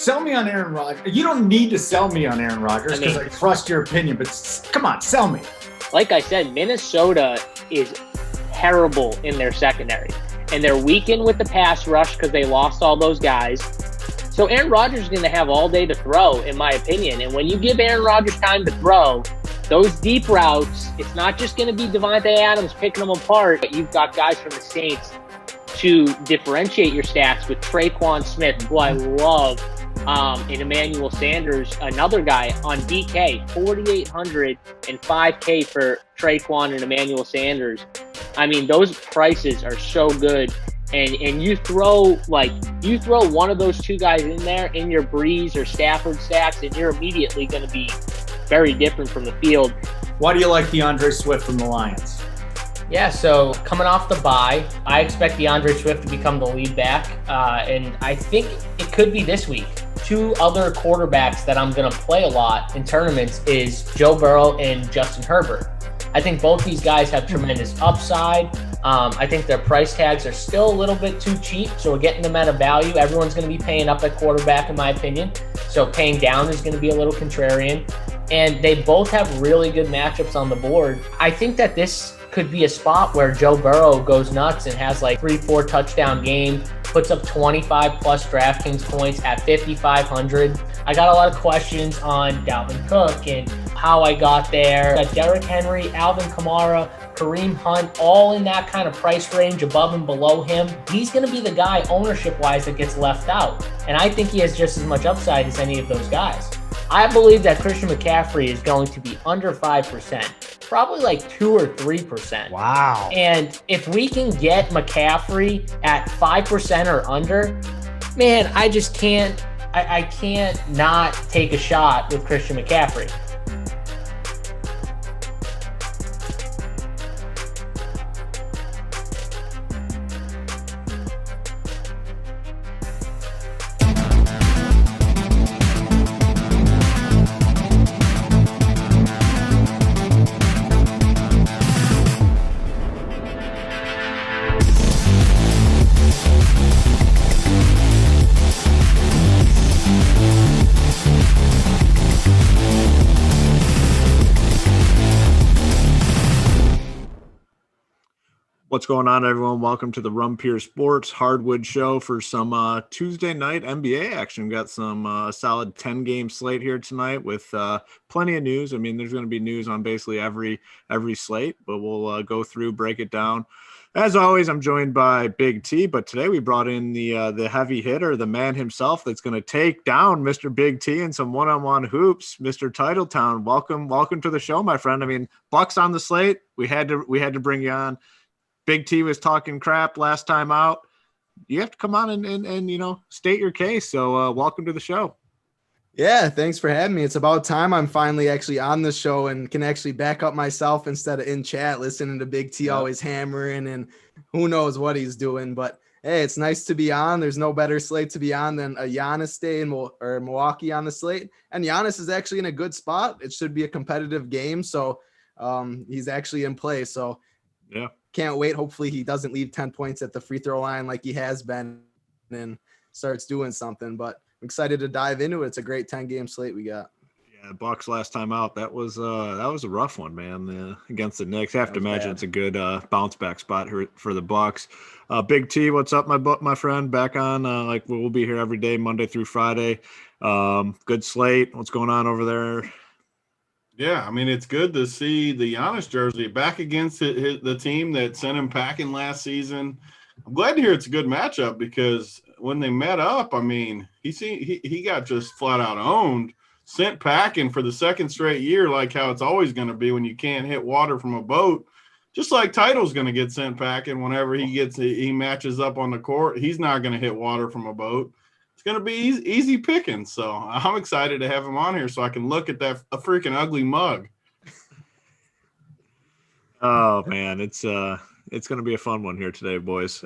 sell me on Aaron Rodgers. You don't need to sell me on Aaron Rodgers because I trust your opinion, but come on, sell me. Like I said, Minnesota is terrible in their secondary, and they're weakened with the pass rush because they lost all those guys. So Aaron Rodgers is going to have all day to throw, in my opinion. And when you give Aaron Rodgers time to throw, those deep routes, it's not just going to be Devontae Adams picking them apart, but you've got guys from the Saints to differentiate your stats with Traquan Smith, who I love, and Emmanuel Sanders, another guy on DK, 4,800 and 5K for Traquan and Emmanuel Sanders. I mean, those prices are so good. And you throw one of those two guys in there in your Breeze or Stafford stacks, and you're immediately going to be very different from the field. Why do you like DeAndre Swift from the Lions? Yeah, so coming off the bye, I expect DeAndre Swift to become the lead back, and I think it could be this week. Two other quarterbacks that I'm going to play a lot in tournaments is Joe Burrow and Justin Herbert. I think both these guys have tremendous upside. I think their price tags are still a little bit too cheap, so we're getting them at a value. Everyone's going to be paying up at quarterback, in my opinion, so paying down is going to be a little contrarian. And they both have really good matchups on the board. I think that this could be a spot where Joe Burrow goes nuts and has like 3-4 touchdown game, puts up 25 plus DraftKings points at 5,500. I got a lot of questions on Dalvin Cook and how I got there. Got Derrick Henry, Alvin Kamara, Kareem Hunt, all in that kind of price range above and below him. He's going to be the guy ownership-wise that gets left out. And I think he has just as much upside as any of those guys. I believe that Christian McCaffrey is going to be under 5%, probably like 2 or 3%. Wow. And if we can get McCaffrey at 5% or under, man, I just can't, I can't not take a shot with Christian McCaffrey. What's going on, everyone? Welcome to the Rumpier Sports Hardwood show for some Tuesday night NBA action. Got some solid 10-game slate here tonight with plenty of news. I mean, there's going to be news on basically every slate, but we'll go through, break it down. As always, I'm joined by Big T, but today we brought in the heavy hitter, the man himself that's going to take down Mr. Big T in some one-on-one hoops, Mr. Titletown. Welcome to the show, my friend. I mean, Bucks on the slate. We had to bring you on. Big T was talking crap last time out. You have to come on and state your case. So welcome to the show. Yeah, thanks for having me. It's about time I'm finally actually on the show and can actually back up myself instead of in chat listening to Big T always hammering and who knows what he's doing. But hey, it's nice to be on. There's no better slate to be on than a Giannis day or Milwaukee on the slate. And Giannis is actually in a good spot. It should be a competitive game. So he's actually in play. So yeah. Can't wait. Hopefully he doesn't leave 10 points at the free throw line like he has been and starts doing something. But I'm excited to dive into it. It's a great 10-game slate we got. Yeah, Bucks last time out. That was a rough one, man. Against the Knicks. I have to imagine it's a good bounce back spot for the Bucks. Big T, what's up, my friend? Back on. We'll be here every day, Monday through Friday. Good slate. What's going on over there? Yeah, I mean, it's good to see the Giannis jersey back against the team that sent him packing last season. I'm glad to hear it's a good matchup because when they met up, I mean, he got just flat out owned, sent packing for the second straight year, like how it's always going to be when you can't hit water from a boat. Just like Title's going to get sent packing whenever he matches up on the court. He's not going to hit water from a boat. It's going to be easy picking. So I'm excited to have him on here so I can look at a freaking ugly mug. Oh man, it's going to be a fun one here today, boys.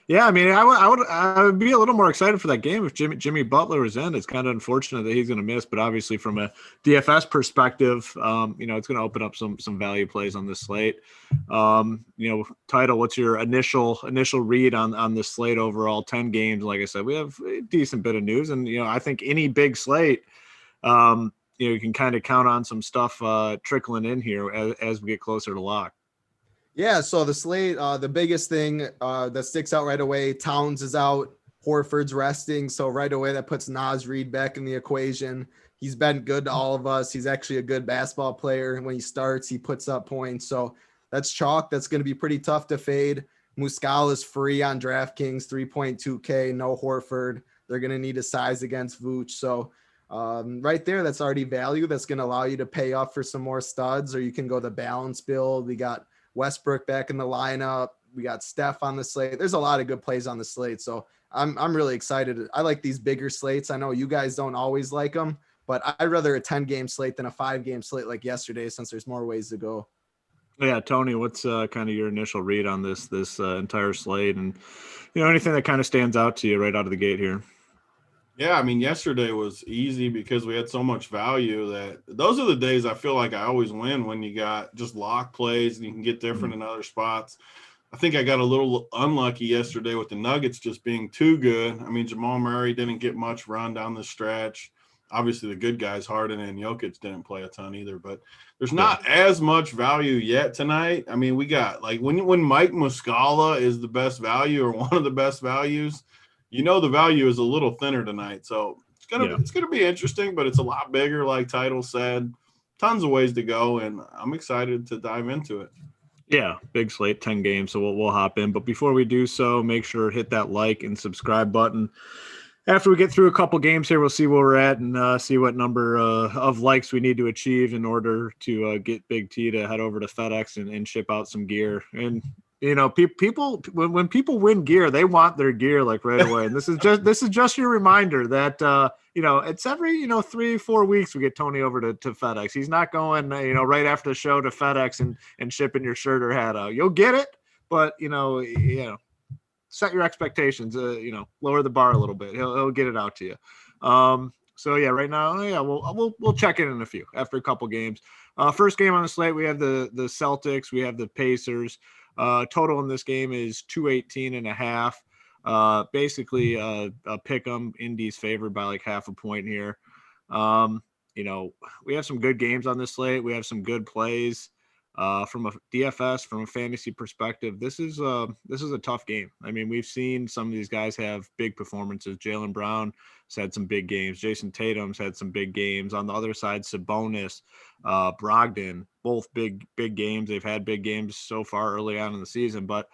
Yeah, I mean, I would be a little more excited for that game if Jimmy Butler was in. It's kind of unfortunate that he's going to miss, but obviously from a DFS perspective, it's going to open up some value plays on this slate. Title, what's your initial read on this slate overall? 10 games, like I said, we have a decent bit of news, and I think any big slate, you can kind of count on some stuff trickling in here as we get closer to lock. Yeah, so the slate, the biggest thing that sticks out right away, Towns is out, Horford's resting, so right away that puts Naz Reid back in the equation. He's been good to all of us. He's actually a good basketball player. When he starts, he puts up points. So that's chalk. That's going to be pretty tough to fade. Muscala is free on DraftKings, 3.2K, no Horford. They're going to need a size against Vooch. So right there, that's already value. That's going to allow you to pay up for some more studs, or you can go the balance build. We got Westbrook back in the lineup. We got Steph on the slate. There's a lot of good plays on the slate. So I'm really excited. I like these bigger slates. I know you guys don't always like them, but I'd rather a 10-game slate than a 5-game slate like yesterday, since there's more ways to go. Yeah, Tony, what's kind of your initial read on this entire slate, and anything that kind of stands out to you right out of the gate here? Yeah, I mean, yesterday was easy because we had so much value that those are the days I feel like I always win, when you got just lock plays and you can get different in other spots. I think I got a little unlucky yesterday with the Nuggets just being too good. I mean, Jamal Murray didn't get much run down the stretch. Obviously, the good guys, Harden and Jokic, didn't play a ton either, but there's not as much value yet tonight. I mean, we got like when Mike Muscala is the best value or one of the best values, the value is a little thinner tonight. So it's gonna be interesting, but it's a lot bigger, like Title said. Tons of ways to go, and I'm excited to dive into it. Yeah, big slate, 10 games, so we'll hop in. But before we do so, make sure to hit that like and subscribe button. After we get through a couple games here, we'll see where we're at and see what number of likes we need to achieve in order to get Big T to head over to FedEx and ship out some gear. And people when people win gear, they want their gear like right away. And this is just your reminder that it's every 3-4 weeks we get Tony over to FedEx. He's not going right after the show to FedEx and shipping your shirt or hat out. You'll get it, but set your expectations. Lower the bar a little bit. He'll get it out to you. So yeah, right now, we'll check in a few after a couple games. First game on the slate, we have the Celtics, we have the Pacers. Total in this game is 218.5. Basically a pick 'em. Indy's favored by like half a point here. We have some good games on this slate. We have some good plays. From a DFS, from a fantasy perspective, this is a tough game. I mean, we've seen some of these guys have big performances. Jaylen Brown has had some big games. Jason Tatum's had some big games. On the other side, Sabonis, Brogdon, both big games. They've had big games so far early on in the season. But,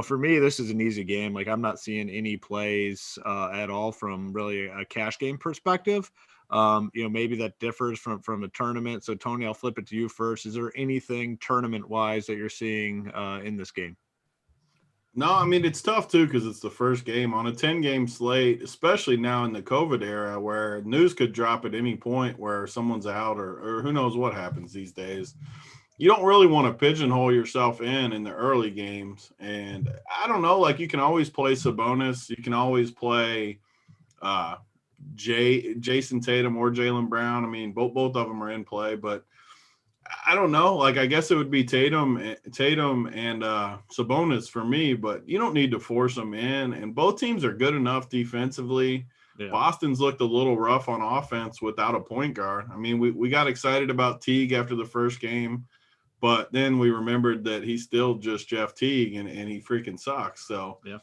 for me, this is an easy game. Like, I'm not seeing any plays at all from really a cash game perspective. Maybe that differs from a tournament. So Tony, I'll flip it to you first. Is there anything tournament wise that you're seeing in this game? No, I mean, it's tough too, because it's the first game on a 10-game slate, especially now in the COVID era where news could drop at any point where someone's out or who knows what happens these days. You don't really want to pigeonhole yourself in the early games. And I don't know, like you can always play Sabonis. You can always play Jason Tatum or Jaylen Brown. I mean, both of them are in play, but I don't know. Like, I guess it would be Tatum and Sabonis for me, but you don't need to force them in. And both teams are good enough defensively. Yeah. Boston's looked a little rough on offense without a point guard. I mean, we got excited about Teague after the first game, but then we remembered that he's still just Jeff Teague and he freaking sucks. So yeah.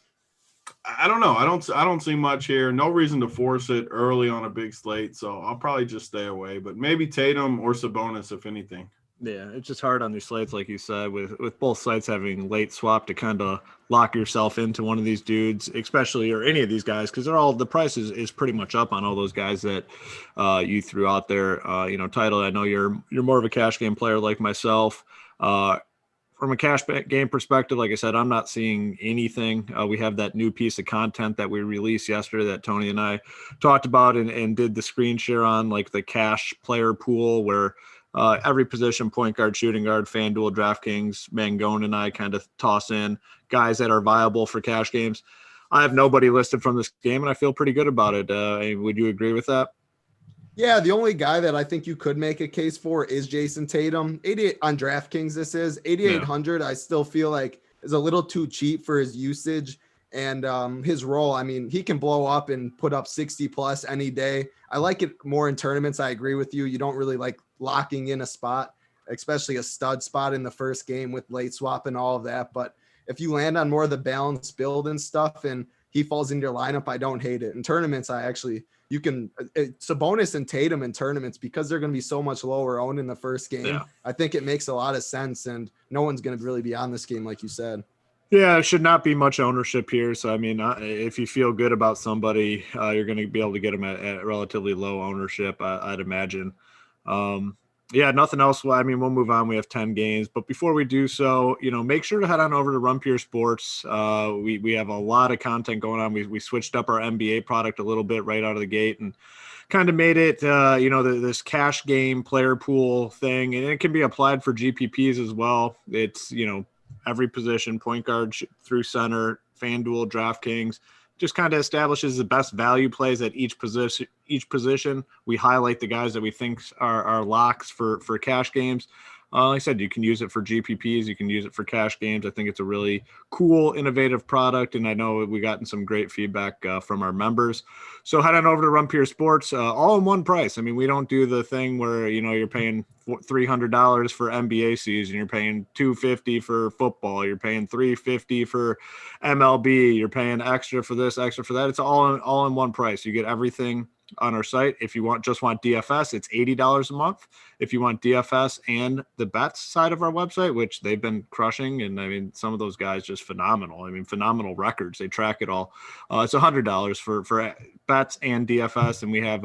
I don't know. I don't see much here. No reason to force it early on a big slate, so I'll probably just stay away. But maybe Tatum or Sabonis, if anything. Yeah, it's just hard on these slates, like you said, with both sites having late swap to kind of lock yourself into one of these dudes, especially or any of these guys, because the price is pretty much up on all those guys that you threw out there. Title. I know you're more of a cash game player like myself. From a cash game perspective, like I said, I'm not seeing anything. We have that new piece of content that we released yesterday that Tony and I talked about and did the screen share on, like the cash player pool where every position, point guard, shooting guard, FanDuel, DraftKings, Mangone and I kind of toss in guys that are viable for cash games. I have nobody listed from this game, and I feel pretty good about it. Would you agree with that? Yeah, the only guy that I think you could make a case for is Jason Tatum. 88 on DraftKings, this is 8,800. I still feel like is a little too cheap for his usage and his role. I mean, he can blow up and put up 60 plus any day. I like it more in tournaments. I agree with you. You don't really like locking in a spot, especially a stud spot in the first game with late swap and all of that. But if you land on more of the balanced build and stuff and he falls into your lineup, I don't hate it. In tournaments, it's a bonus in Tatum in tournaments because they're going to be so much lower owned in the first game. Yeah. I think it makes a lot of sense, and no one's going to really be on this game, like you said. Yeah, it should not be much ownership here. So, I mean, if you feel good about somebody, you're going to be able to get them at relatively low ownership, I'd imagine. Yeah, nothing else. I mean, we'll move on. We have 10 games. But before we do so, make sure to head on over to Run Pure Sports. We have a lot of content going on. We switched up our NBA product a little bit right out of the gate and kind of made it, this cash game player pool thing. And it can be applied for GPPs as well. It's, every position, point guard through center, FanDuel, DraftKings, just kind of establishes the best value plays at each position. We highlight the guys that we think are locks for cash games. Like I said, you can use it for GPPs. You can use it for cash games. I think it's a really cool, innovative product, and I know we gotten some great feedback from our members. So head on over to Run Pure Sports, all in one price. I mean, we don't do the thing where, you're paying $300 for NBA season. You're paying $250 for football. You're paying $350 for MLB. You're paying extra for this, extra for that. It's all in one price. You get everything on our site. If you want DFS, it's $80 a month. If you want DFS and the bets side of our website, which they've been crushing, and I mean, some of those guys just phenomenal. I mean, phenomenal records. They track it all. It's $100 for bets and DFS, and we have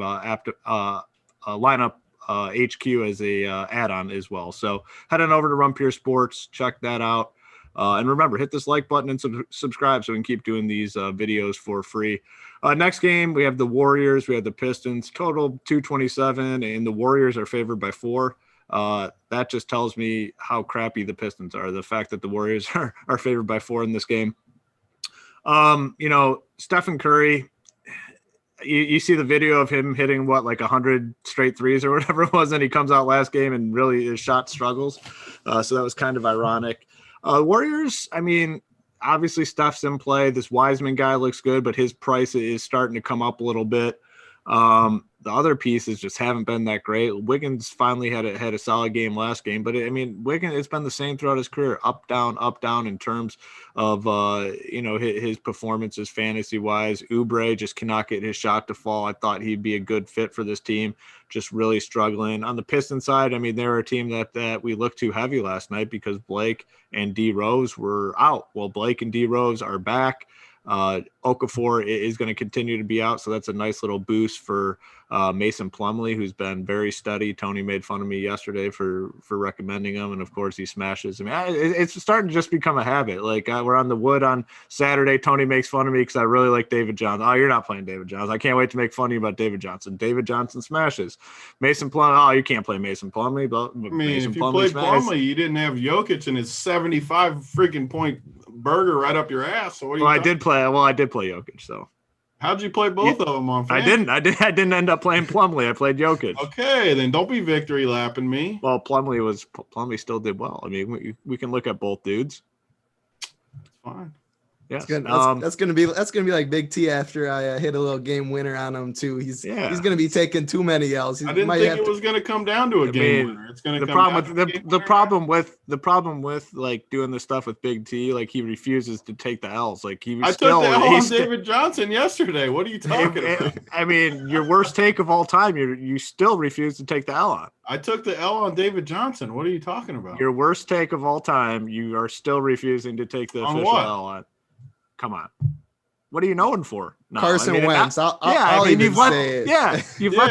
lineup HQ as a add-on as well. So head on over to Run Pure Sports, check that out. And remember, hit this like button and subscribe so we can keep doing these videos for free. Next game, we have the Warriors. We have the Pistons. Total 227, and the Warriors are favored by 4. That just tells me how crappy the Pistons are. The fact that the Warriors are favored by 4 in this game. Stephen Curry, you see the video of him hitting 100 straight threes or whatever it was, and he comes out last game and really his shot struggles. So that was kind of ironic. Warriors, I mean, obviously Steph's in play. This Wiseman guy looks good, but his price is starting to come up a little bit. The other pieces just haven't been that great. Wiggins finally had a solid game last game, but Wiggins, it's been the same throughout his career, up, down in terms of, his performances fantasy wise. Oubre just cannot get his shot to fall. I thought he'd be a good fit for this team, just really struggling. On the Pistons side, I mean, they're a team that we looked too heavy last night because Blake and D Rose were out. Well, Blake and D Rose are back. Okafor is going to continue to be out, so that's a nice little boost for Mason Plumlee, who's been very steady. Tony made fun of me yesterday for recommending him, and of course he smashes. I mean, it's starting to just become a habit. We're on the wood on Saturday. Tony makes fun of me because I really like David Johnson. Oh, you're not playing David Johnson. I can't wait to make fun of you about David Johnson. David Johnson smashes. Mason Plumlee. Oh, you can't play Mason Plumlee. But I mean, Mason if you Plumlee played Plumlee, you didn't have Jokic and his 75 freaking point burger right up your ass. So I did play Jokic. So how'd you play both of them on? I didn't end up playing Plumlee. I played Jokic. Okay, then don't be victory lapping me. Well, Plumlee still did well. I mean, we can look at both dudes. It's fine. Yes. That's gonna be like Big T after I hit a little game winner on him too. He's gonna be taking too many L's. I didn't think it was gonna come down to a game winner. It's gonna the problem with like doing the stuff with Big T, like he refuses to take the L's. Like I took the L on David Johnson yesterday. What are you talking about? I mean, your worst take of all time. You still refuse to take the L on. I took the L on David Johnson. What are you talking about? Your worst take of all time. You are still refusing to take the official L on. Come on. What are you known for? No, Carson Wentz. You've let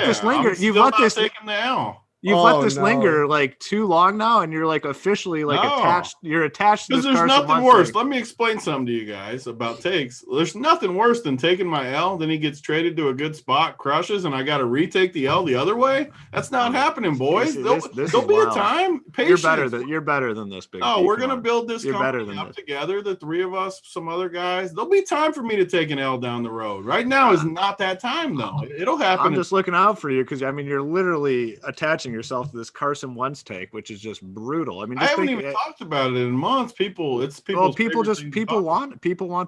this linger. You've let this taking the L. You've let this linger like too long now, and you're like officially like attached. You're attached to this. Because there's Carson nothing Wentz worse. thing. Let me explain something to you guys about takes. There's nothing worse than taking my L, then he gets traded to a good spot, crushes, and I got to retake the L the other way. That's not happening, boys. There'll be a time. Patience. You're better than this, Big Oh, D. we're gonna build this company up together. The three of us, some other guys. There'll be time for me to take an L down the road. Right now is not that time, though. It'll happen. I'm just looking out for you because I mean you're literally attaching yourself to this Carson Wentz take, which is just brutal. I mean, I haven't even talked about it in months. People want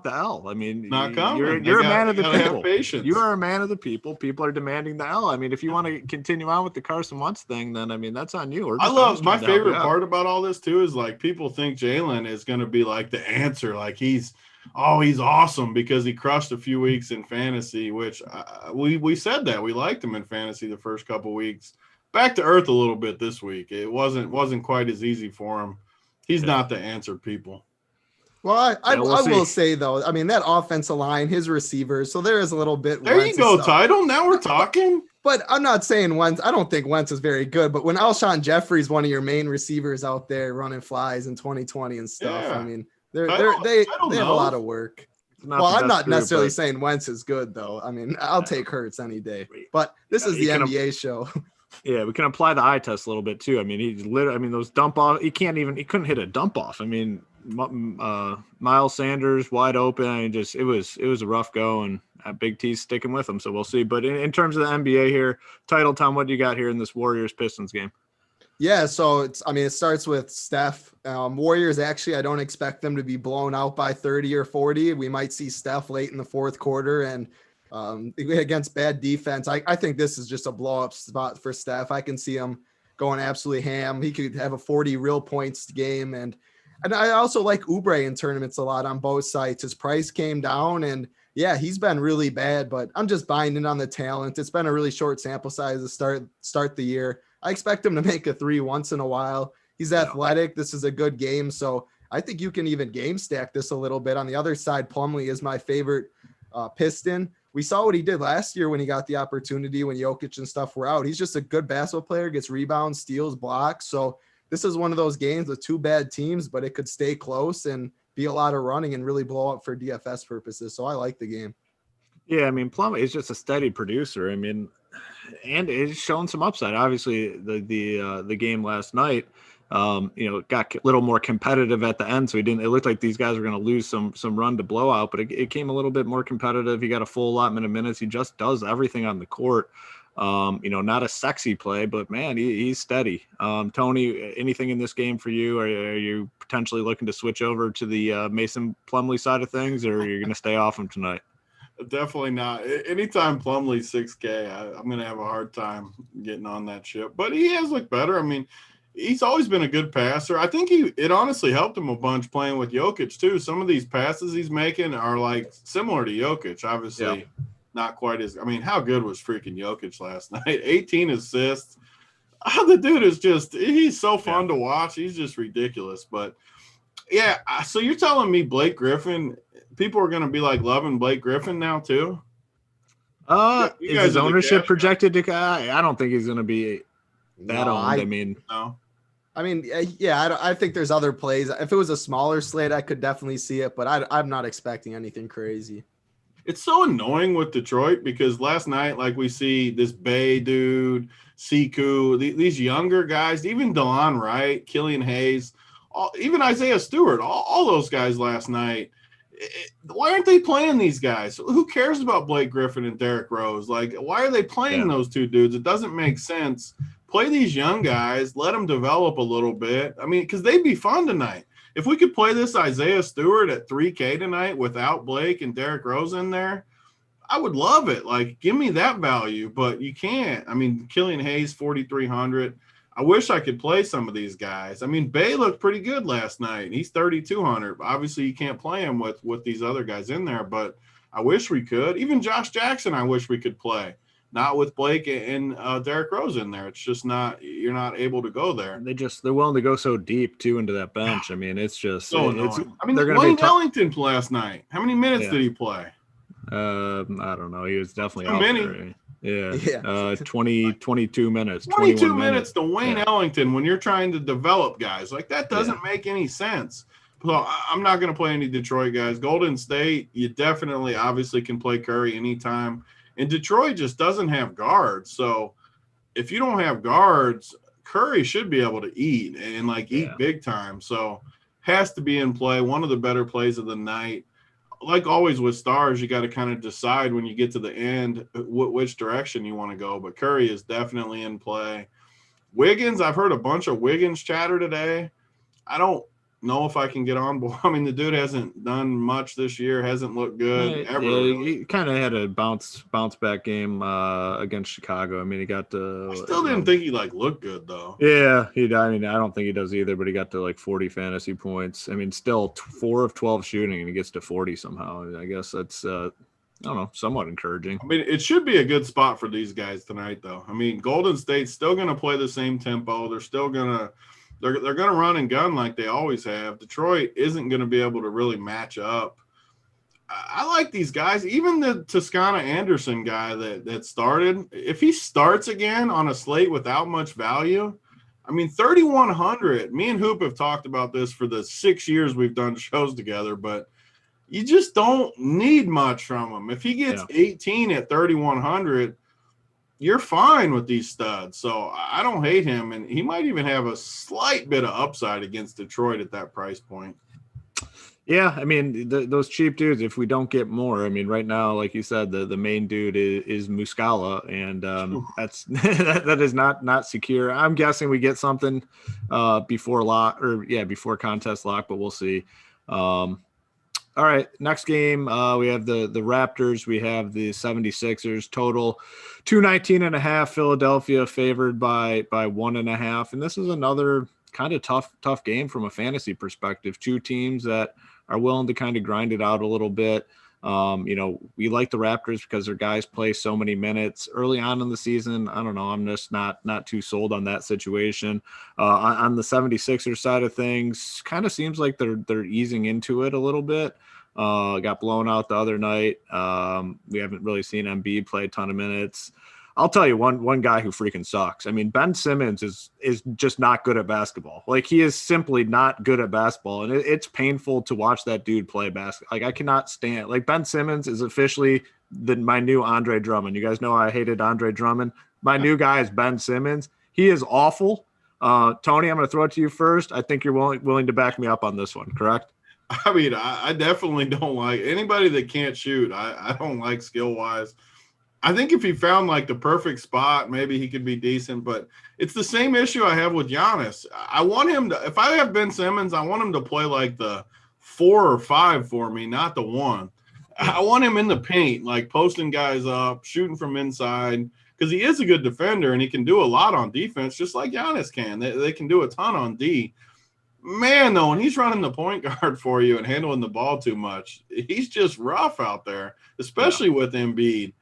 the L. I mean, not coming. You're a man of the people. You are a man of the people. People are demanding the L. I mean, if you want to continue on with the Carson Wentz thing, then I mean that's on you. My favorite part about all this too is like people think Jalen is going to be like the answer, like he's awesome because he crushed a few weeks in fantasy, which we said that we liked him in fantasy the first couple weeks. Back to earth a little bit this week. It wasn't quite as easy for him. He's not the answer, people. Well, I will say though, I mean that offensive line, his receivers, so there is a little bit. There you go, title. Now we're talking. But I'm not saying Wentz. I don't think Wentz is very good. But when Alshon Jeffrey's one of your main receivers out there running flies in 2020 and stuff, I mean they have a lot of work. I'm not necessarily saying Wentz is good though. I mean I'll take Hurts any day. But this is the NBA show. Yeah, we can apply the eye test a little bit too. I mean, those dump off. He couldn't hit a dump off. I mean, Miles Sanders wide open. I mean, it was a rough go, and Big T's sticking with him. So we'll see. But in terms of the NBA here, title, Tom, what do you got here in this Warriors Pistons game? Yeah, so it starts with Steph. Warriors, actually, I don't expect them to be blown out by 30 or 40. We might see Steph late in the fourth quarter and against bad defense. I think this is just a blow-up spot for Steph. I can see him going absolutely ham. He could have a 40 real points game. And I also like Oubre in tournaments a lot on both sides. His price came down, and yeah, he's been really bad, but I'm just buying in on the talent. It's been a really short sample size to start the year. I expect him to make a three once in a while. He's athletic. This is a good game. So I think you can even game stack this a little bit. On the other side, Plumlee is my favorite Piston. We saw what he did last year when he got the opportunity when Jokic and stuff were out. He's just a good basketball player, gets rebounds, steals, blocks. So this is one of those games with two bad teams, but it could stay close and be a lot of running and really blow up for DFS purposes. So I like the game. Yeah, I mean, Plumlee is just a steady producer. I mean, and it's shown some upside. Obviously, the game last night, got a little more competitive at the end. So it looked like these guys were going to lose some run to blowout, but it came a little bit more competitive. He got a full allotment of minutes. He just does everything on the court. Not a sexy play, but man, he's steady. Tony, anything in this game for you? Are you potentially looking to switch over to the Mason Plumlee side of things, or are you going to stay off him tonight? Definitely not. Anytime Plumlee's 6K, I'm going to have a hard time getting on that ship. But he has looked better. I mean, he's always been a good passer. I think it honestly helped him a bunch playing with Jokic too. Some of these passes he's making are like similar to Jokic. Obviously, not quite as. I mean, how good was freaking Jokic last night? 18 assists. The dude is he's so fun to watch. He's just ridiculous. But yeah, so you're telling me Blake Griffin? People are going to be like loving Blake Griffin now too. Is his ownership projected to? I don't think he's going to be that owned. No. I mean, yeah, I think there's other plays. If it was a smaller slate, I could definitely see it, but I'm not expecting anything crazy. It's so annoying with Detroit because last night, like we see this Bay dude, Siku, these younger guys, even DeLon Wright, Killian Hayes, even Isaiah Stewart, all those guys last night. Why aren't they playing these guys? Who cares about Blake Griffin and Derrick Rose? Like, why are they playing those two dudes? It doesn't make sense. Play these young guys, let them develop a little bit. I mean, because they'd be fun tonight. If we could play this Isaiah Stewart at 3K tonight without Blake and Derrick Rose in there, I would love it. Like, give me that value, but you can't. I mean, Killian Hayes, 4,300. I wish I could play some of these guys. I mean, Bay looked pretty good last night. He's 3,200. Obviously, you can't play him with these other guys in there, but I wish we could. Even Josh Jackson, I wish we could play. Not with Blake and Derrick Rose in there. It's just you're not able to go there. They're willing to go so deep too into that bench. I mean, it's just so annoying. I mean, Wayne Ellington last night. How many minutes did he play? I don't know. He was definitely too out many. there. Yeah. 22 minutes. 22 minutes to Wayne Yeah. Ellington when you're trying to develop guys. Like, that doesn't make any sense. So I'm not going to play any Detroit guys. Golden State, you definitely obviously can play Curry anytime. And Detroit just doesn't have guards. So if you don't have guards, Curry should be able to eat and eat big time. So has to be in play. One of the better plays of the night. Like always with stars, you got to kind of decide when you get to the end which direction you want to go. But Curry is definitely in play. Wiggins, I've heard a bunch of Wiggins chatter today. I don't know if I can get on board. I mean, the dude hasn't done much this year, hasn't looked good ever. Yeah, he kind of had a bounce back game against Chicago. I mean, he got to. I still didn't think he looked good though. Yeah, I mean, I don't think he does either. But he got to 40 fantasy points. I mean, still 4 of 12 shooting, and he gets to 40 somehow. I guess that's I don't know, somewhat encouraging. I mean, it should be a good spot for these guys tonight, though. I mean, Golden State's still going to play the same tempo. They're still going to. They're going to run and gun like they always have. Detroit isn't going to be able to really match up. I like these guys. Even the Toscana Anderson guy that started, if he starts again on a slate without much value, I mean, 3,100. Me and Hoop have talked about this for the 6 years we've done shows together, but you just don't need much from him. If he gets 18 at 3,100, you're fine with these studs. So I don't hate him, and he might even have a slight bit of upside against Detroit at that price point. Yeah, I mean, those cheap dudes, if we don't get more, I mean, right now, like you said, the main dude is Muscala, and that's that is not secure. I'm guessing we get something before contest lock, but we'll see. All right, next game, we have the Raptors. We have the 76ers. Total 219.5. Philadelphia favored by 1.5. And this is another kind of tough game from a fantasy perspective. Two teams that are willing to kind of grind it out a little bit. We like the Raptors because their guys play so many minutes early on in the season. I don't know. I'm just not too sold on that situation. On the 76ers side of things, kind of seems like they're easing into it a little bit. Got blown out the other night. We haven't really seen Embiid play a ton of minutes. I'll tell you one guy who freaking sucks. I mean, Ben Simmons is just not good at basketball. Like, he is simply not good at basketball, and it's painful to watch that dude play basketball. Like, I cannot stand. Like, Ben Simmons is officially my new Andre Drummond. You guys know I hated Andre Drummond. My new guy is Ben Simmons. He is awful. Tony, I'm going to throw it to you first. I think you're willing to back me up on this one, correct? I mean, I definitely don't like anybody that can't shoot. I don't like skill-wise. I think if he found the perfect spot, maybe he could be decent, but it's the same issue I have with Giannis. I want him to, if I have Ben Simmons, I want him to play the 4 or 5 for me, not the 1. I want him in the paint, posting guys up, shooting from inside, because he is a good defender and he can do a lot on defense, just like Giannis can. They can do a ton on D. Man, though, when he's running the point guard for you and handling the ball too much, he's just rough out there, especially with Embiid.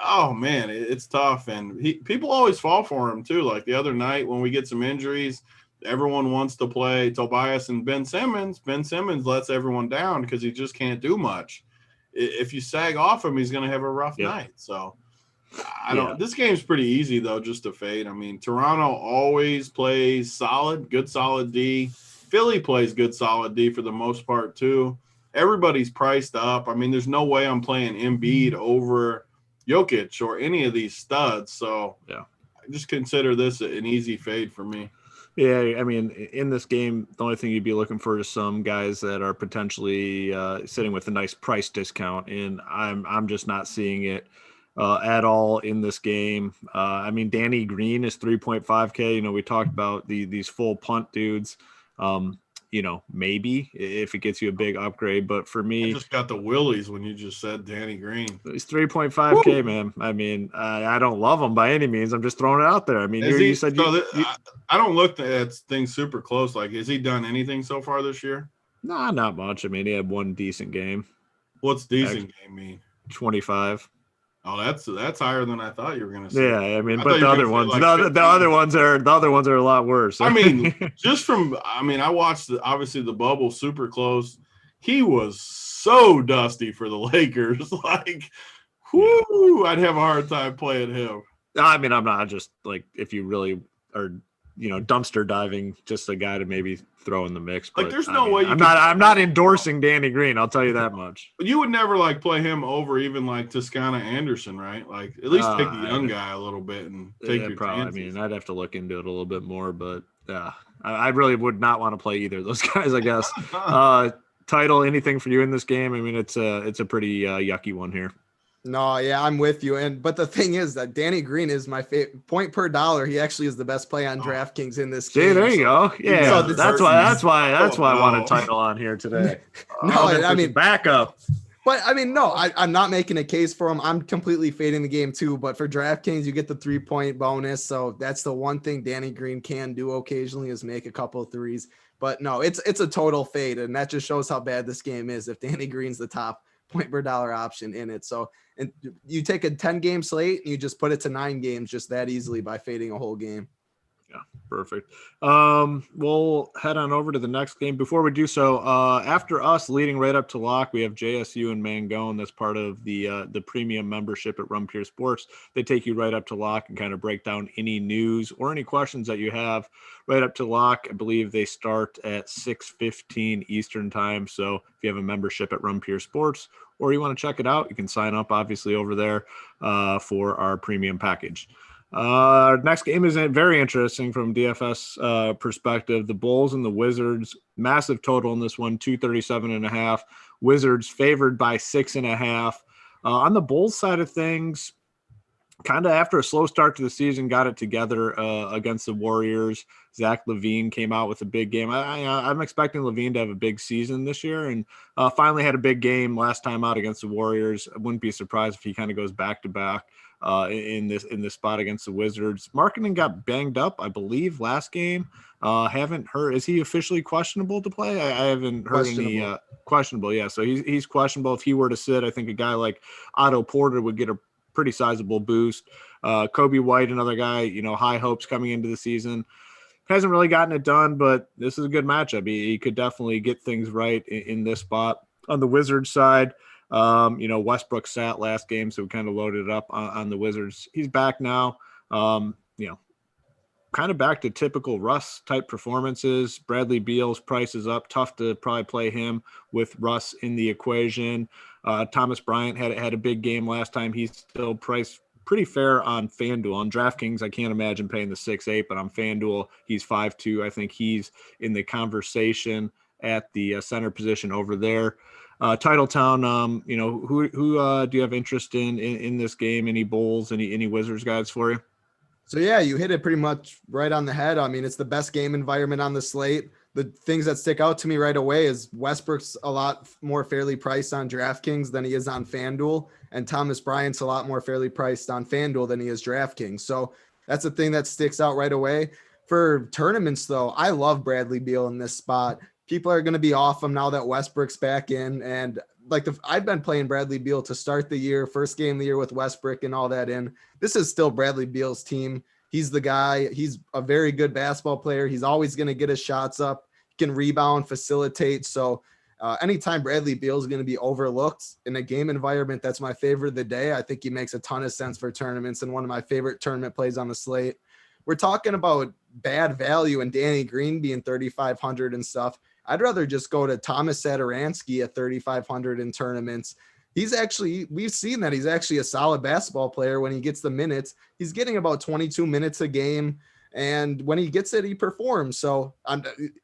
Oh man, it's tough, and people always fall for him too. Like the other night when we get some injuries, everyone wants to play Tobias and Ben Simmons. Ben Simmons lets everyone down because he just can't do much. If you sag off him, he's going to have a rough night. So I don't. This game's pretty easy though, just to fade. I mean, Toronto always plays good solid D. Philly plays good solid D for the most part too. Everybody's priced up. I mean, there's no way I'm playing Embiid over Jokic or any of these studs. So I just consider this an easy fade for me. Yeah, I mean, in this game, the only thing you'd be looking for is some guys that are potentially sitting with a nice price discount, and I'm just not seeing it at all in this game. I mean, Danny Green is 3.5K. We talked about these full punt dudes. Maybe if it gets you a big upgrade, but for me, I just got the willies when you just said Danny Green. It's 3.5K, man. I mean, I don't love him by any means. I'm just throwing it out there. I mean, you said I don't look at things super close. Has he done anything so far this year? Nah, not much. I mean, he had one decent game. What's decent game mean? 25. Oh, that's higher than I thought you were going to say. Yeah, I mean, but the other ones, the other ones are a lot worse. I mean, I watched obviously the bubble super close. He was so dusty for the Lakers. Whoo! I'd have a hard time playing him. I mean, I'm not just like if you really are, dumpster diving, just a guy to maybe throw in the mix. But like, there's no way I'm not endorsing Danny Green. I'll tell you that much. But you would never like play him over even like Toscana Anderson, right? Like at least take the young guy a little bit and take your chances. I mean, I'd have to look into it a little bit more, but yeah, I really would not want to play either of those guys. I guess. Title, anything for you in this game? I mean, it's a pretty yucky one here. No, yeah, I'm with you. But the thing is that Danny Green is my favorite point per dollar. He actually is the best play on DraftKings in this game. See, there you go. Yeah, so that's why I want a title on here today. I mean, backup. But I mean, no, I'm not making a case for him. I'm completely fading the game too. But for DraftKings, you get the 3-point bonus. So that's the one thing Danny Green can do occasionally is make a couple of threes. But no, it's a total fade. And that just shows how bad this game is if Danny Green's the top point per dollar option in it. So and you take a 10-game slate and you just put it to 9 games just that easily by fading a whole game. Yeah, perfect. We'll head on over to the next game. Before we do so, after us leading right up to lock, we have JSU and Mangone. That's part of the premium membership at Rum Pure Sports. They take you right up to lock and kind of break down any news or any questions that you have right up to lock. I believe they start at 6:15 Eastern time. So if you have a membership at Rum Pure Sports or you want to check it out, you can sign up obviously over there for our premium package. Our next game is very interesting from DFS perspective. The Bulls and the Wizards, massive total in this one, 237.5. Wizards favored by 6.5. On the Bulls side of things, kind of after a slow start to the season, got it together against the Warriors. Zach LaVine came out with a big game. I'm expecting LaVine to have a big season this year, and finally had a big game last time out against the Warriors. I wouldn't be surprised if he kind of goes back to back in this spot against the Wizards. Markkanen got banged up, I believe, last game. Haven't heard. Is he officially questionable to play? I haven't heard any questionable. Yeah, so he's questionable. If he were to sit, I think a guy like Otto Porter would get a pretty sizable boost. Kobe White, another guy, high hopes coming into the season. Hasn't really gotten it done, but this is a good matchup. He could definitely get things right in this spot. On the Wizards side, Westbrook sat last game, so we kind of loaded it up on the Wizards. He's back now. Kind of back to typical Russ type performances. Bradley Beal's price is up. Tough to probably play him with Russ in the equation. Thomas Bryant had a big game last time. He's still priced pretty fair on FanDuel. On DraftKings, I can't imagine paying the 6.8, but on FanDuel, he's 5.2. I think he's in the conversation at the center position over there. Titletown, who do you have interest in this game? Any Bulls, any Wizards guys for you? So yeah, you hit it pretty much right on the head. I mean, it's the best game environment on the slate. The things that stick out to me right away is Westbrook's a lot more fairly priced on DraftKings than he is on FanDuel, and Thomas Bryant's a lot more fairly priced on FanDuel than he is DraftKings. So that's the thing that sticks out right away. For tournaments, though, I love Bradley Beal in this spot. People are going to be off him now that Westbrook's back in, and I've been playing Bradley Beal to start the year, first game of the year with Westbrook and all that in. This is still Bradley Beal's team. He's the guy. He's a very good basketball player. He's always going to get his shots up. He can rebound, facilitate. So anytime Bradley Beal is going to be overlooked in a game environment, that's my favorite of the day. I think he makes a ton of sense for tournaments and one of my favorite tournament plays on the slate. We're talking about bad value and Danny Green being 3,500 and stuff. I'd rather just go to Thomas Satoransky at 3,500 in tournaments. We've seen that he's actually a solid basketball player when he gets the minutes. He's getting about 22 minutes a game, and when he gets it, he performs. So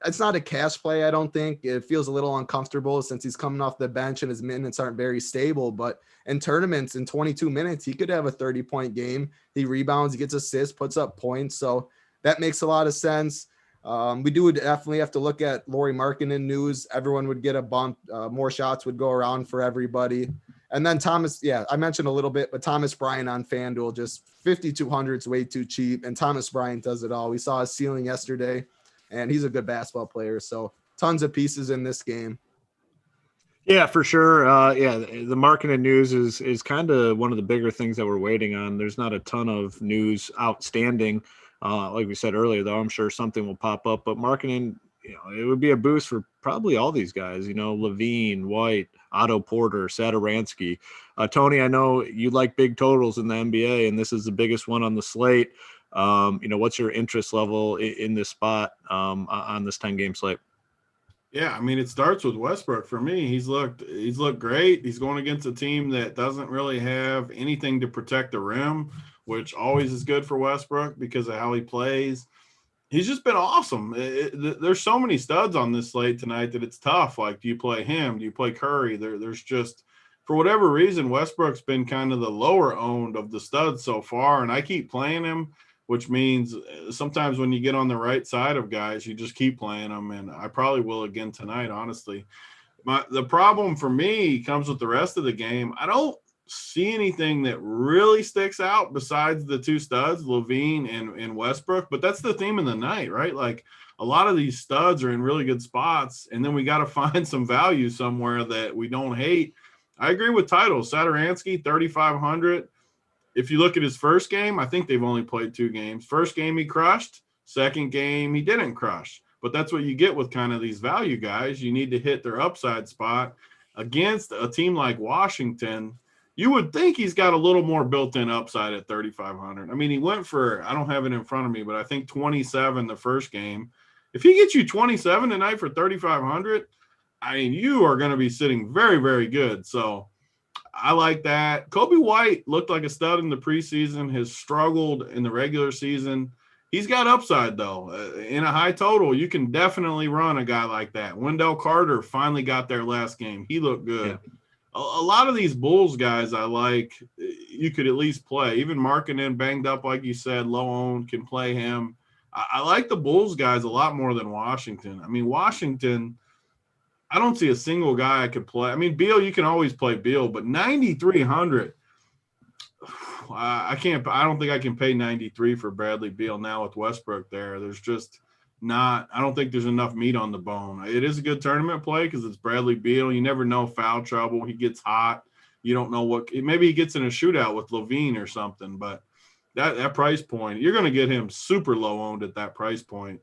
it's not a cash play, I don't think. It feels a little uncomfortable since he's coming off the bench and his minutes aren't very stable. But in tournaments, in 22 minutes, he could have a 30-point game. He rebounds, he gets assists, puts up points. So that makes a lot of sense. We do definitely have to look at Lauri Markkanen news. Everyone would get a bump. More shots would go around for everybody. And then I mentioned a little bit, but Thomas Bryant on FanDuel, just 5,200 is way too cheap. And Thomas Bryant does it all. We saw his ceiling yesterday, and he's a good basketball player. So tons of pieces in this game. Yeah, for sure. The Markkanen news is kind of one of the bigger things that we're waiting on. There's not a ton of news outstanding. Like we said earlier, though, I'm sure something will pop up. But Markkanen, it would be a boost for probably all these guys, Levine, White, Otto Porter, Satoransky. Tony, I know you like big totals in the NBA, and this is the biggest one on the slate. What's your interest level in this spot on this 10-game slate? Yeah, I mean, it starts with Westbrook for me. He's looked great. He's going against a team that doesn't really have anything to protect the rim, which always is good for Westbrook because of how he plays. He's just been awesome. There's so many studs on this slate tonight that it's tough. Like, do you play him? Do you play Curry? There's just, for whatever reason, Westbrook's been kind of the lower owned of the studs so far, and I keep playing him, which means sometimes when you get on the right side of guys, you just keep playing them, and I probably will again tonight, honestly. The problem for me comes with the rest of the game. I don't see anything that really sticks out besides the two studs, Levine and Westbrook, but that's the theme of the night, right? Like, a lot of these studs are in really good spots, and then we got to find some value somewhere that we don't hate. I agree with titles. Satoransky, 3,500. If you look at his first game, I think they've only played 2 games. First game he crushed. Second game he didn't crush. But that's what you get with kind of these value guys. You need to hit their upside spot against a team like Washington. You would think he's got a little more built-in upside at 3,500. I mean, he went for, I don't have it in front of me, but I think 27 the first game. If he gets you 27 tonight for 3,500, I mean, you are going to be sitting very, very good. So I like that. Kobe White looked like a stud in the preseason, has struggled in the regular season. He's got upside, though. In a high total, you can definitely run a guy like that. Wendell Carter finally got there last game. He looked good. Yeah. A lot of these Bulls guys I like, you could at least play. Even Markkanen, banged up, like you said, low-owned, can play him. I like the Bulls guys a lot more than Washington. I mean, Washington – I don't see a single guy I could play. I mean, Beal, you can always play Beal, but 9,300, I can't. I don't think I can pay 93 for Bradley Beal now with Westbrook there. There's just not. I don't think there's enough meat on the bone. It is a good tournament play because it's Bradley Beal. You never know foul trouble. He gets hot. You don't know what. Maybe he gets in a shootout with Levine or something. But that price point, you're going to get him super low owned at that price point.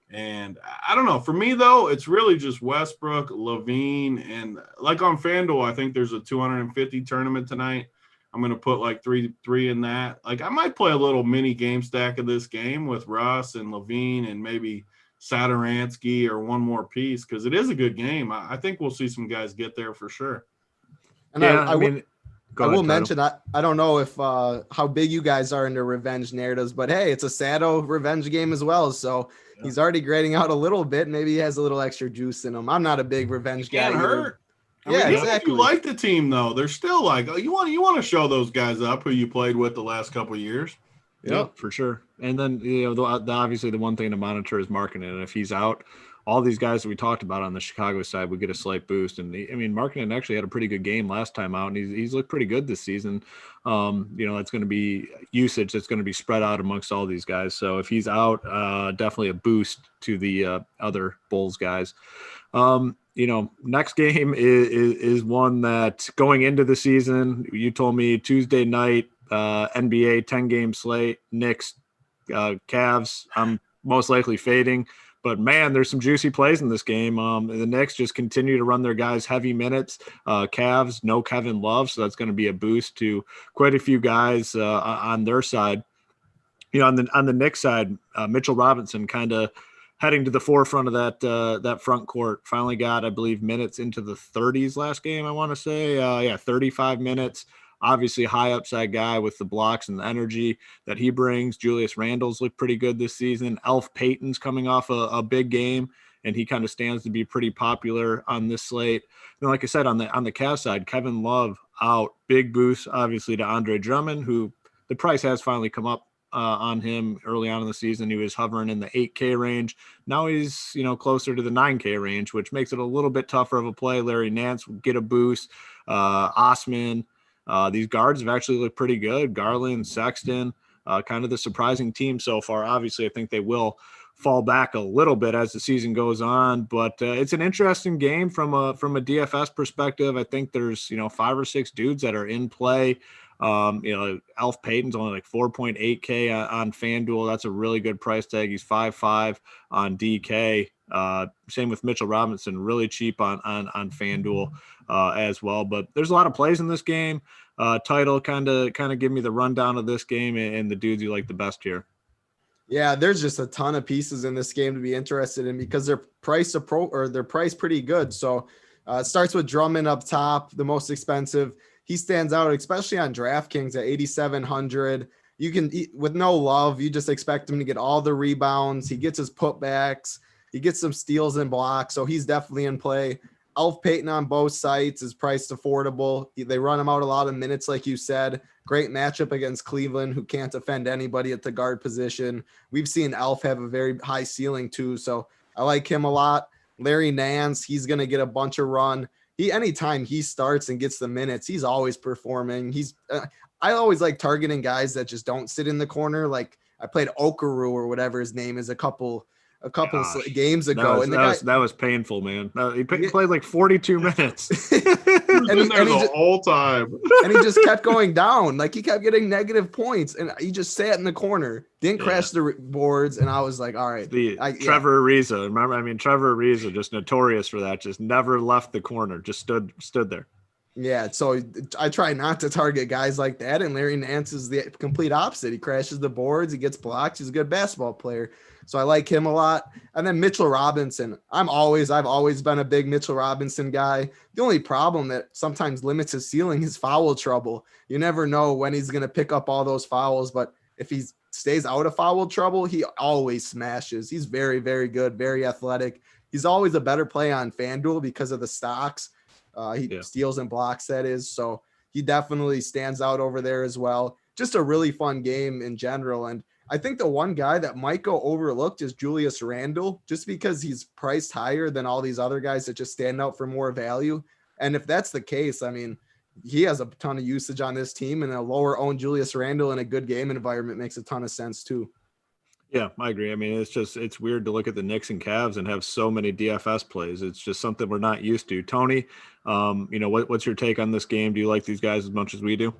And I don't know. For me, though, it's really just Westbrook, Levine, and like on FanDuel, I think there's a 250 tournament tonight. I'm going to put like three in that. Like, I might play a little mini game stack of this game with Russ and Levine and maybe Satoransky or one more piece because it is a good game. I think we'll see some guys get there for sure. And I will mention, I don't know if how big you guys are into revenge narratives, but hey, it's a Sato revenge game as well. So he's already grading out a little bit. Maybe he has a little extra juice in him. I'm not a big revenge guy. Can't hurt. Yeah, mean, exactly. If you like the team, though, they're still like, you want to show those guys up who you played with the last couple of years. Yeah, for sure. And then, obviously the one thing to monitor is Markkanen. And if he's out, all these guys that we talked about on the Chicago side would get a slight boost. And Markkanen actually had a pretty good game last time out, and he's looked pretty good this season. It's going to be usage that's going to be spread out amongst all these guys. So if he's out, definitely a boost to the other Bulls guys. Next game is one that going into the season, you told me Tuesday night, NBA 10-game slate, Knicks, Cavs. I'm most likely fading. But, man, there's some juicy plays in this game. The Knicks just continue to run their guys heavy minutes. Cavs, no Kevin Love, so that's going to be a boost to quite a few guys on their side. On the Knicks side, Mitchell Robinson kind of heading to the forefront of that front court. Finally got, I believe, minutes into the 30s last game, I want to say. 35 minutes. Obviously, high upside guy with the blocks and the energy that he brings. Julius Randle's looked pretty good this season. Elf Payton's coming off a big game, and he kind of stands to be pretty popular on this slate. And like I said, on the Cavs side, Kevin Love out. Big boost, obviously, to Andre Drummond, who the price has finally come up on him early on in the season. He was hovering in the 8K range. Now he's, closer to the 9K range, which makes it a little bit tougher of a play. Larry Nance will get a boost. Osman. These guards have actually looked pretty good. Garland, Sexton, kind of the surprising team so far. Obviously, I think they will fall back a little bit as the season goes on, but it's an interesting game from a DFS perspective. I think there's 5 or 6 dudes that are in play Elf Payton's only like 4.8K on FanDuel. That's a really good price tag. He's 5.5 on DK. Same with Mitchell Robinson, really cheap on FanDuel as well. But there's a lot of plays in this game. Title kind of give me the rundown of this game and the dudes you like the best here. Yeah, there's just a ton of pieces in this game to be interested in because they're priced pretty good. So it starts with Drummond up top, the most expensive. He stands out, especially on DraftKings at 8,700. You can, with no love, you just expect him to get all the rebounds. He gets his putbacks. He gets some steals and blocks. So he's definitely in play. Elf Payton on both sides is priced affordable. They run him out a lot of minutes, like you said. Great matchup against Cleveland, who can't defend anybody at the guard position. We've seen Elf have a very high ceiling too. So I like him a lot. Larry Nance, he's going to get a bunch of run. Anytime he starts and gets the minutes, he's always performing. I always like targeting guys that just don't sit in the corner. Like I played Okaru or whatever his name is a couple games ago. That was painful, man. He played like 42 minutes. and he the whole time. And he just kept going down. Like he kept getting negative points and he just sat in the corner, didn't crash the boards. And I was like, all right. Trevor Ariza. Remember, Trevor Ariza, just notorious for that. Just never left the corner. Just stood there. Yeah, so I try not to target guys like that, and Larry Nance is the complete opposite. He crashes the boards, he gets blocked, he's a good basketball player. So I like him a lot. And then Mitchell Robinson. I've always been a big Mitchell Robinson guy. The only problem that sometimes limits his ceiling is foul trouble. You never know when he's going to pick up all those fouls, but if he stays out of foul trouble, he always smashes. He's very, very good, very athletic. He's always a better play on FanDuel because of the stocks. He steals and blocks, that is. So he definitely stands out over there as well. Just a really fun game in general. And I think the one guy that might go overlooked is Julius Randle, just because he's priced higher than all these other guys that just stand out for more value. And if that's the case, I mean, he has a ton of usage on this team, and a lower owned Julius Randle in a good game environment makes a ton of sense too. Yeah, I agree. I mean, it's weird to look at the Knicks and Cavs and have so many DFS plays. It's just something we're not used to. Tony, what's your take on this game? Do you like these guys as much as we do?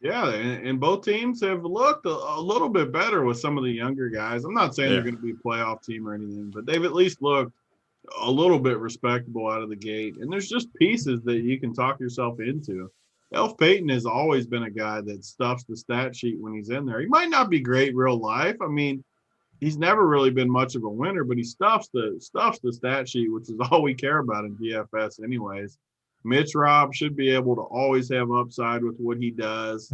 Yeah, and both teams have looked a little bit better with some of the younger guys. I'm not saying they're going to be a playoff team or anything, but they've at least looked a little bit respectable out of the gate. And there's just pieces that you can talk yourself into. Elf Payton has always been a guy that stuffs the stat sheet when he's in there. He might not be great real life. I mean, he's never really been much of a winner, but he stuffs the stat sheet, which is all we care about in DFS anyways. Mitch Rob should be able to always have upside with what he does.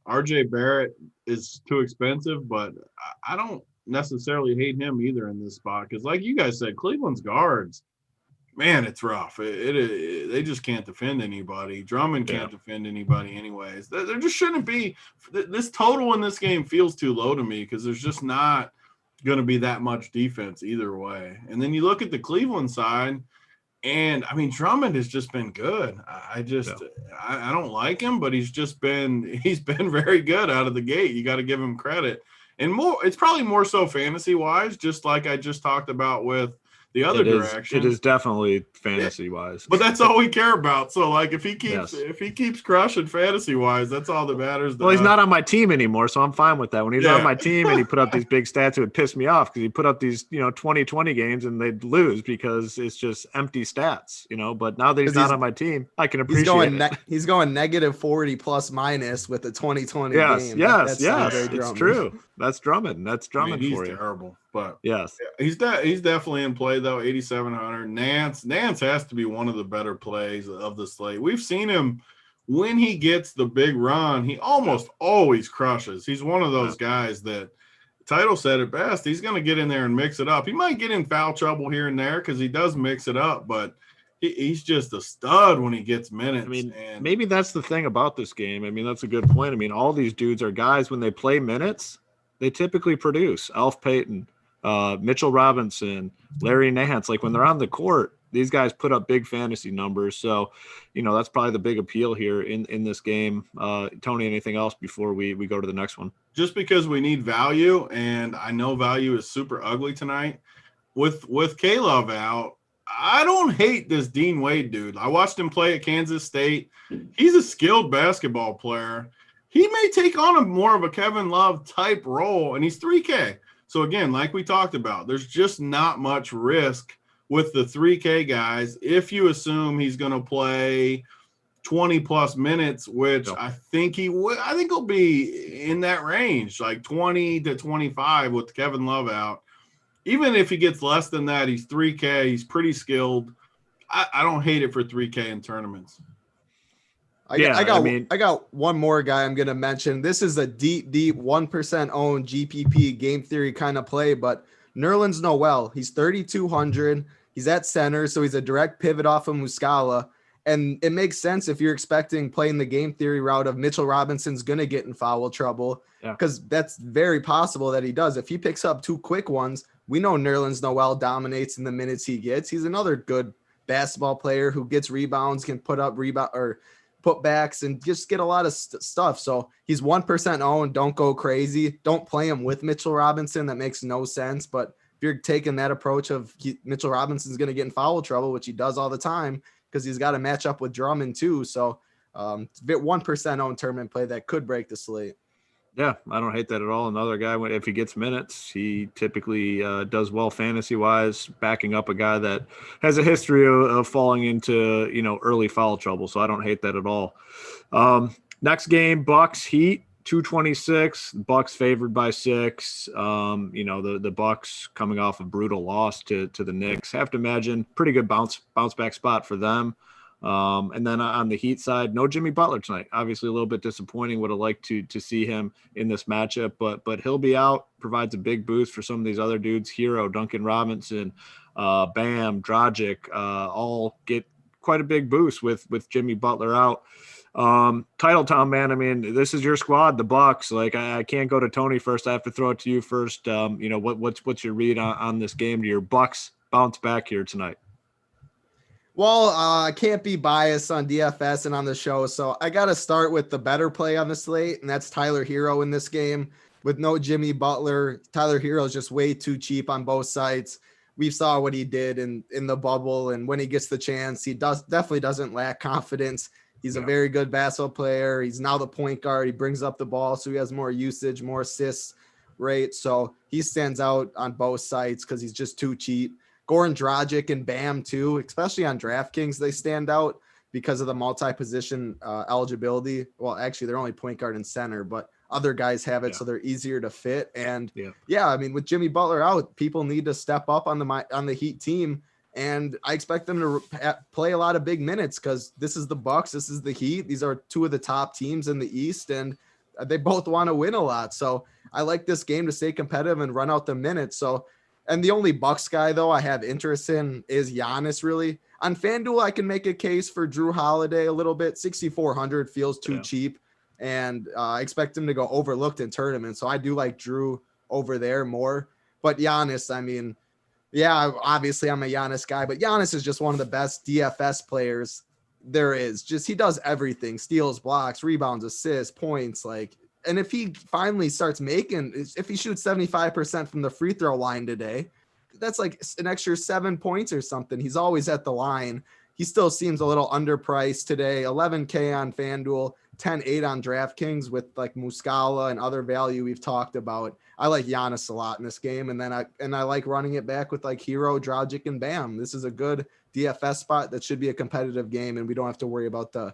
RJ Barrett is too expensive, but I don't necessarily hate him either in this spot because, like you guys said, Cleveland's guards, man, it's rough. They just can't defend anybody. Drummond can't defend anybody anyways. There just shouldn't be – this total in this game feels too low to me because there's just not going to be that much defense either way. And then you look at the Cleveland side – and I mean, Drummond has just been good. I don't like him, but he's been very good out of the gate. You got to give him credit. And it's probably more so fantasy wise, just like I just talked about with the other direction. It is definitely fantasy wise, but that's all we care about. So like if he keeps crushing fantasy wise, that's all that matters. Well, he's not on my team anymore, so I'm fine with that. When he's on my team and he put up these big stats, it would piss me off because he put up these 20 games and they'd lose because it's just empty stats, But now that he's not on my team, I can appreciate it. He's going negative 40 plus minus with the 2020 game. Yes, it's true. That's Drummond. That's Drummond for you. He's terrible, but yes, he's definitely in play though. 8,700. Nance has to be one of the better plays of the slate. We've seen him when he gets the big run. He almost always crushes. He's one of those guys that Title said it best. He's going to get in there and mix it up. He might get in foul trouble here and there because he does mix it up, but he's just a stud when he gets minutes. I mean, maybe that's the thing about this game. I mean, that's a good point. I mean, all these dudes are guys when they play minutes, they typically produce. Elf Payton, Mitchell Robinson, Larry Nance, like when they're on the court, these guys put up big fantasy numbers. So, that's probably the big appeal here in this game. Tony, anything else before we go to the next one? Just because we need value, and I know value is super ugly tonight. With K-Love out, I don't hate this Dean Wade dude. I watched him play at Kansas State. He's a skilled basketball player. he may take on a more of a Kevin Love type role, and he's 3K. So again, like we talked about, there's just not much risk with the 3K guys if you assume he's going to play 20 plus minutes, which I think he would. I think he'll be in that range, like 20 to 25 with Kevin Love out. Even if he gets less than that, he's 3K. He's pretty skilled. I don't hate it for 3K in tournaments. I got one more guy I'm going to mention. This is a deep 1% owned GPP game theory kind of play, but Nerlens Noel, he's 3,200. He's at center, so he's a direct pivot off of Muscala. And it makes sense if you're expecting playing the game theory route of Mitchell Robinson's going to get in foul trouble, because that's very possible that he does. If he picks up 2 quick ones, we know Nerlens Noel dominates in the minutes he gets. He's another good basketball player who gets rebounds, can put up rebound or putbacks, and just get a lot of stuff. So he's 1% owned. Don't go crazy. Don't play him with Mitchell Robinson. That makes no sense. But if you're taking that approach of Mitchell Robinson's going to get in foul trouble, which he does all the time, because he's got to match up with Drummond too. So it's a bit 1% owned tournament play that could break the slate. Yeah, I don't hate that at all. Another guy, if he gets minutes, he typically does well fantasy-wise, backing up a guy that has a history of falling into, early foul trouble. So I don't hate that at all. Next game, Bucks Heat, 226. Bucks favored by 6. The Bucks coming off a brutal loss to the Knicks. Have to imagine pretty good bounce back spot for them. And then on the Heat side, no Jimmy Butler tonight. Obviously a little bit disappointing. Would have liked to see him in this matchup, but he'll be out. Provides a big boost for some of these other dudes. Hero, Duncan Robinson, Bam, Dragic, all get quite a big boost with Jimmy Butler out. Title Tom, man, I mean, this is your squad, the Bucks. Like, I can't go to Tony first. I have to throw it to you first. What's your read on this game? Do your Bucks bounce back here tonight? Well, I can't be biased on DFS and on the show, so I got to start with the better play on the slate, and that's Tyler Hero in this game. With no Jimmy Butler, Tyler Hero is just way too cheap on both sides. We saw what he did in the bubble, and when he gets the chance, he definitely doesn't lack confidence. He's a very good basketball player. He's now the point guard. He brings up the ball, so he has more usage, more assists rate. So he stands out on both sides because he's just too cheap. Goran Dragic and Bam too, especially on DraftKings, they stand out because of the multi-position eligibility. Well, actually, they're only point guard and center, but other guys have it, so they're easier to fit. And I mean, with Jimmy Butler out, people need to step up on the Heat team, and I expect them to play a lot of big minutes because this is the Bucks, this is the Heat. These are 2 of the top teams in the East, and they both want to win a lot. So I like this game to stay competitive and run out the minutes. So. And the only Bucks guy, though, I have interest in is Giannis, really. On FanDuel, I can make a case for Drew Holiday a little bit. 6,400 feels too cheap, and I expect him to go overlooked in tournaments. So I do like Drew over there more. But Giannis, I mean, obviously I'm a Giannis guy, but Giannis is just one of the best DFS players there is. Just he does everything. Steals, blocks, rebounds, assists, points, and if he finally starts if he shoots 75% from the free throw line today, that's like an extra 7 points or something. He's always at the line. He still seems a little underpriced today. 11K on FanDuel, 10.8 on DraftKings with like Muscala and other value we've talked about. I like Giannis a lot in this game. And then I like running it back with like Hero, Dragic, and Bam. This is a good DFS spot that should be a competitive game, and we don't have to worry about the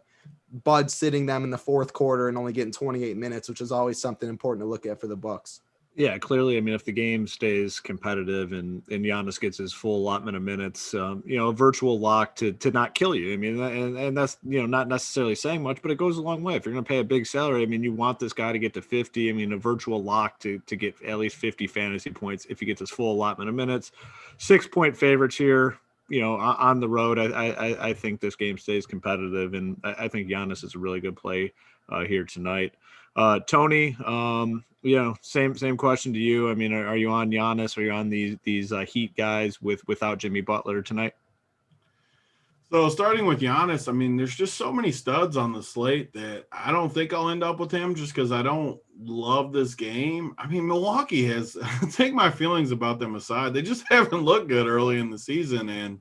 Bud sitting them in the fourth quarter and only getting 28 minutes, which is always something important to look at for the Bucks. Yeah, clearly. I mean, if the game stays competitive and Giannis gets his full allotment of minutes, a virtual lock to not kill you. I mean, and that's, not necessarily saying much, but it goes a long way. If you're going to pay a big salary, I mean, you want this guy to get to 50. I mean, a virtual lock to get at least 50 fantasy points if he gets his full allotment of minutes. 6-point favorites here. On the road, I think this game stays competitive, and I think Giannis is a really good play here tonight. Tony, same question to you. I mean, are you on Giannis? Are you on these Heat guys without Jimmy Butler tonight? So starting with Giannis, I mean, there's just so many studs on the slate that I don't think I'll end up with him just because I don't love this game. I mean, Milwaukee has – take my feelings about them aside. They just haven't looked good early in the season. And,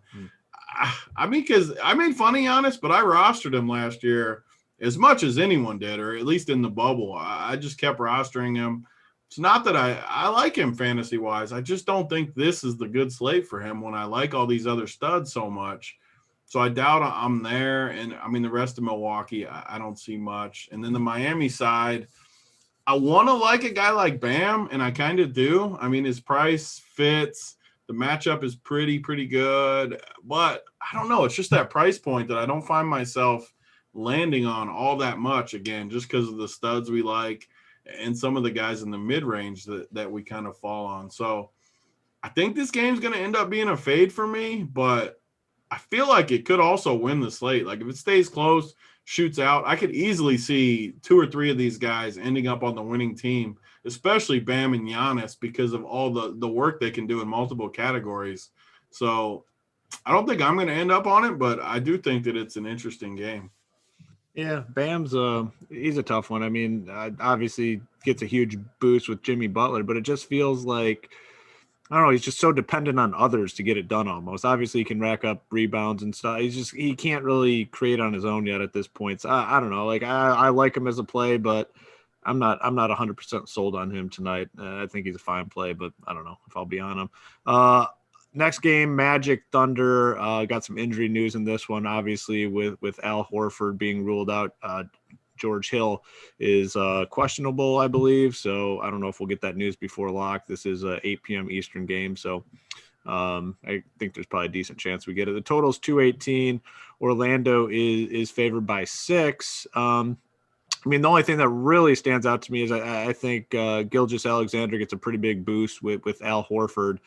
I mean, because I made fun of Giannis, but I rostered him last year as much as anyone did, or at least in the bubble. I just kept rostering him. It's not that I like him fantasy-wise. I just don't think this is the good slate for him when I like all these other studs so much. So I doubt I'm there. And, I mean, the rest of Milwaukee, I don't see much. And then the Miami side, I want to like a guy like Bam, and I kind of do. I mean, his price fits. The matchup is pretty good. But I don't know. It's just that price point that I don't find myself landing on all that much, again, just because of the studs we like and some of the guys in the mid-range that we kind of fall on. So I think this game's going to end up being a fade for me, but I feel like it could also win the slate. Like if it stays close, shoots out, I could easily see 2 or 3 of these guys ending up on the winning team, especially Bam and Giannis, because of all the work they can do in multiple categories. So I don't think I'm going to end up on it, but I do think that it's an interesting game. Yeah, Bam's he's a tough one. I mean, obviously gets a huge boost with Jimmy Butler, but it just feels like, I don't know, he's just so dependent on others to get it done almost. Obviously he can rack up rebounds and stuff. He can't really create on his own yet at this point. So I don't know. Like I like him as a play, but I'm not 100% sold on him tonight. I think he's a fine play, but I don't know if I'll be on him. Next game, Magic Thunder. Got some injury news in this one, obviously, with Al Horford being ruled out. George Hill is questionable, I believe. So I don't know if we'll get that news before lock. This is a 8 p.m. Eastern game. So I think there's probably a decent chance we get it. The total's 218. Orlando is favored by 6. I mean, the only thing that really stands out to me is I think Gilgeous-Alexander gets a pretty big boost with Al Horford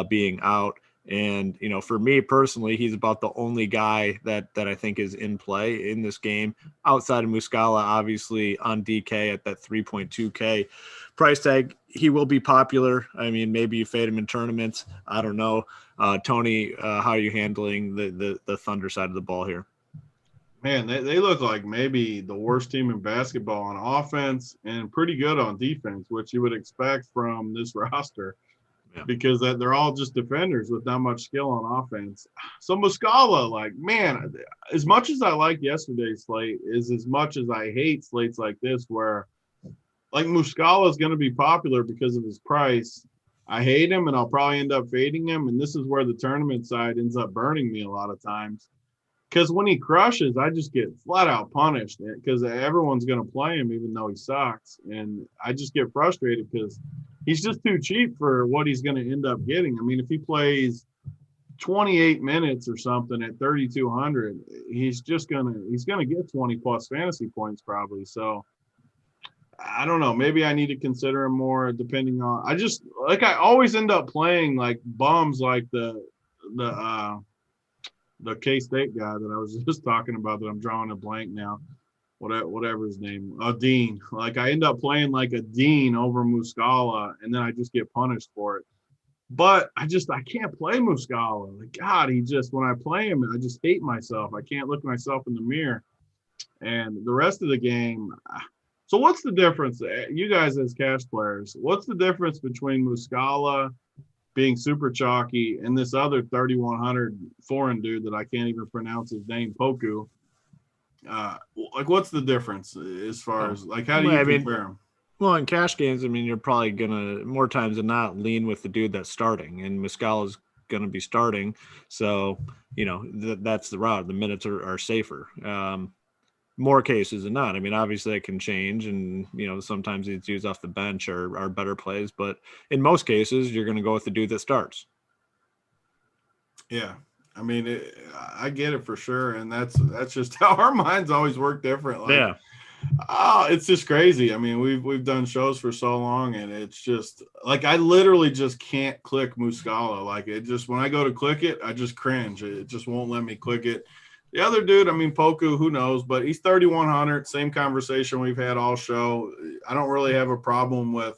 being out. And, you know, for me personally, he's about the only guy that I think is in play in this game outside of Muscala, obviously on DK at that 3.2K price tag. He will be popular. I mean, maybe you fade him in tournaments. I don't know. Tony, how are you handling the Thunder side of the ball here? Man, they look like maybe the worst team in basketball on offense and pretty good on defense, which you would expect from this roster. Yeah. Because they're all just defenders with not much skill on offense. So Muscala, like, man, as much as I like yesterday's slate is as much as I hate slates like this where, like, Muscala is going to be popular because of his price. I hate him, and I'll probably end up fading him, and this is where the tournament side ends up burning me a lot of times. Because when he crushes, I just get flat out punished because everyone's going to play him even though he sucks. And I just get frustrated because he's just too cheap for what he's going to end up getting. I mean, if he plays 28 minutes or something at 3,200, he's going to get 20 plus fantasy points probably. So I don't know. Maybe I need to consider him more depending on. I always end up playing like bums like the K-State guy that I was just talking about that I'm drawing a blank now, whatever his name, Dean. Like I end up playing like a Dean over Muscala, and then I just get punished for it. But I can't play Muscala. Like God, when I play him, I just hate myself. I can't look myself in the mirror. And the rest of the game. So what's the difference, you guys as cash players? What's the difference between Muscala being super chalky and this other 3,100 foreign dude that I can't even pronounce his name, Poku? Like, what's the difference as far as, like, how do you compare them? Well, in cash games, I mean, you're probably going to, more times than not, lean with the dude that's starting, and Muscala's going to be starting. So, you know, that's the route. The minutes are safer. More cases than not. I mean, obviously it can change, and, you know, sometimes these dudes off the bench are better plays, but in most cases, you're going to go with the dude that starts. Yeah. I mean, I get it for sure. And that's just how our minds always work different. Like, yeah. Oh, it's just crazy. I mean, we've done shows for so long, and it's just like I literally just can't click Muscala. Like it just, when I go to click it, I just cringe. It just won't let me click it. The other dude, I mean, Poku, who knows, but he's 3,100. Same conversation we've had all show. I don't really have a problem with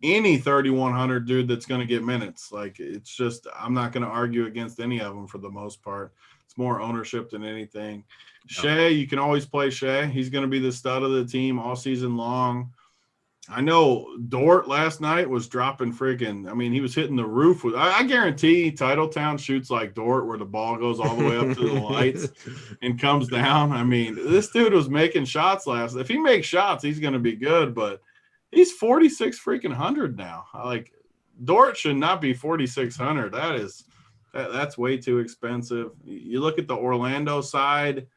any 3,100 dude that's going to get minutes. Like, it's just, I'm not going to argue against any of them for the most part. It's more ownership than anything. Shea, you can always play Shea. He's going to be the stud of the team all season long. I know Dort last night was dropping freaking. I mean, he was hitting the roof with. I guarantee Titletown shoots like Dort, where the ball goes all the way up to the lights and comes down. I mean, this dude was making shots last. If he makes shots, he's going to be good. But he's 46 freaking hundred now. Like Dort should not be 4,600. That's way too expensive. You look at the Orlando side.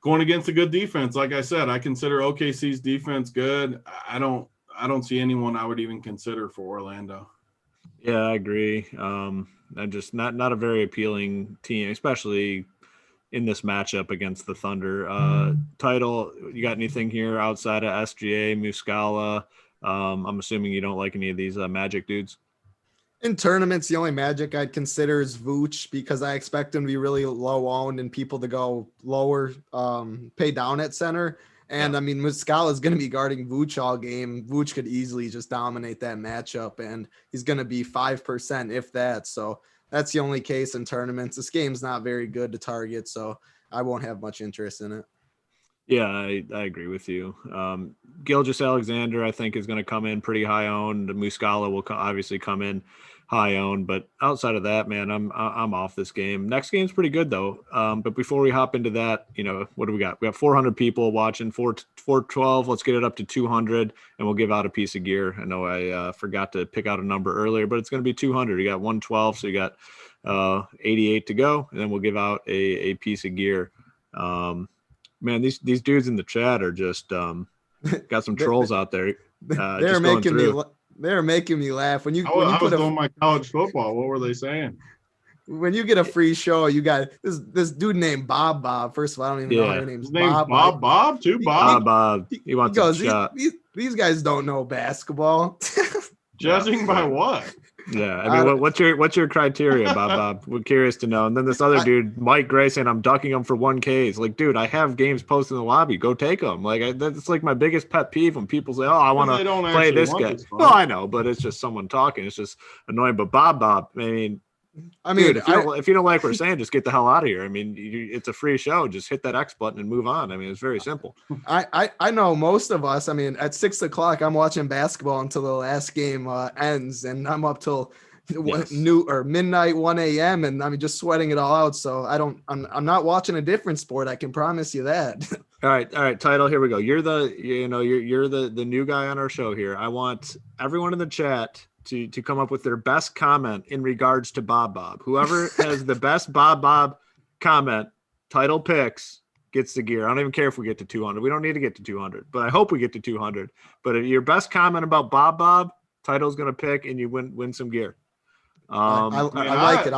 Going against a good defense, like I said, I consider OKC's defense good. I don't see anyone I would even consider for Orlando. Yeah, I agree. I'm just not a very appealing team, especially in this matchup against the Thunder. Title, you got anything here outside of SGA, Muscala? I'm assuming you don't like any of these Magic dudes. In tournaments, the only Magic I'd consider is Vooch, because I expect him to be really low owned and people to go lower, pay down at center. And I mean, Muscala is going to be guarding Vooch all game. Vooch could easily just dominate that matchup, and he's going to be 5%, if that. So that's the only case in tournaments. This game's not very good to target, so I won't have much interest in it. Yeah, I agree with you. Gilgeous-Alexander, I think, is going to come in pretty high owned. Muscala will obviously come in high owned, but outside of that, man, I'm off this game. Next game's pretty good though. But before we hop into that, what do we got? We got 400 people watching, 412. Let's get it up to 200, and we'll give out a piece of gear. I know I forgot to pick out a number earlier, but it's going to be 200. You got 112, so you got 88 to go, and then we'll give out a piece of gear. Man, these dudes in the chat are just got some trolls out there. They're making me laugh when you. I was doing my college football. What were they saying? When you get a free show, you got this dude named Bob. First of all, I don't even know how your name's Bob. Bob. He wants a shot. These guys don't know basketball. Judging by what? Yeah, I mean, what's your criteria, Bob? We're curious to know. And then this other dude, Mike Gray, saying I'm ducking him for 1K. It's like, dude, I have games posted in the lobby. Go take them. Like that's like my biggest pet peeve when people say, "Oh, I want to play this guy." Well, I know, but it's just someone talking. It's just annoying. But Bob, I mean, dude, if you don't like what we're saying, just get the hell out of here. I mean, it's a free show. Just hit that X button and move on. I mean, it's very simple. I know most of us. I mean, at 6 o'clock, I'm watching basketball until the last game ends, and I'm up till midnight, 1 a.m. and I mean, just sweating it all out. So I'm not watching a different sport. I can promise you that. All right, Title. Here we go. You're the new guy on our show here. I want everyone in the chat to come up with their best comment in regards to Bob. Whoever has the best Bob comment, Title picks, gets the gear. I don't even care if we get to 200. We don't need to get to 200, but I hope we get to 200. But if your best comment about Bob, Title's going to pick, and you win some gear. I like it.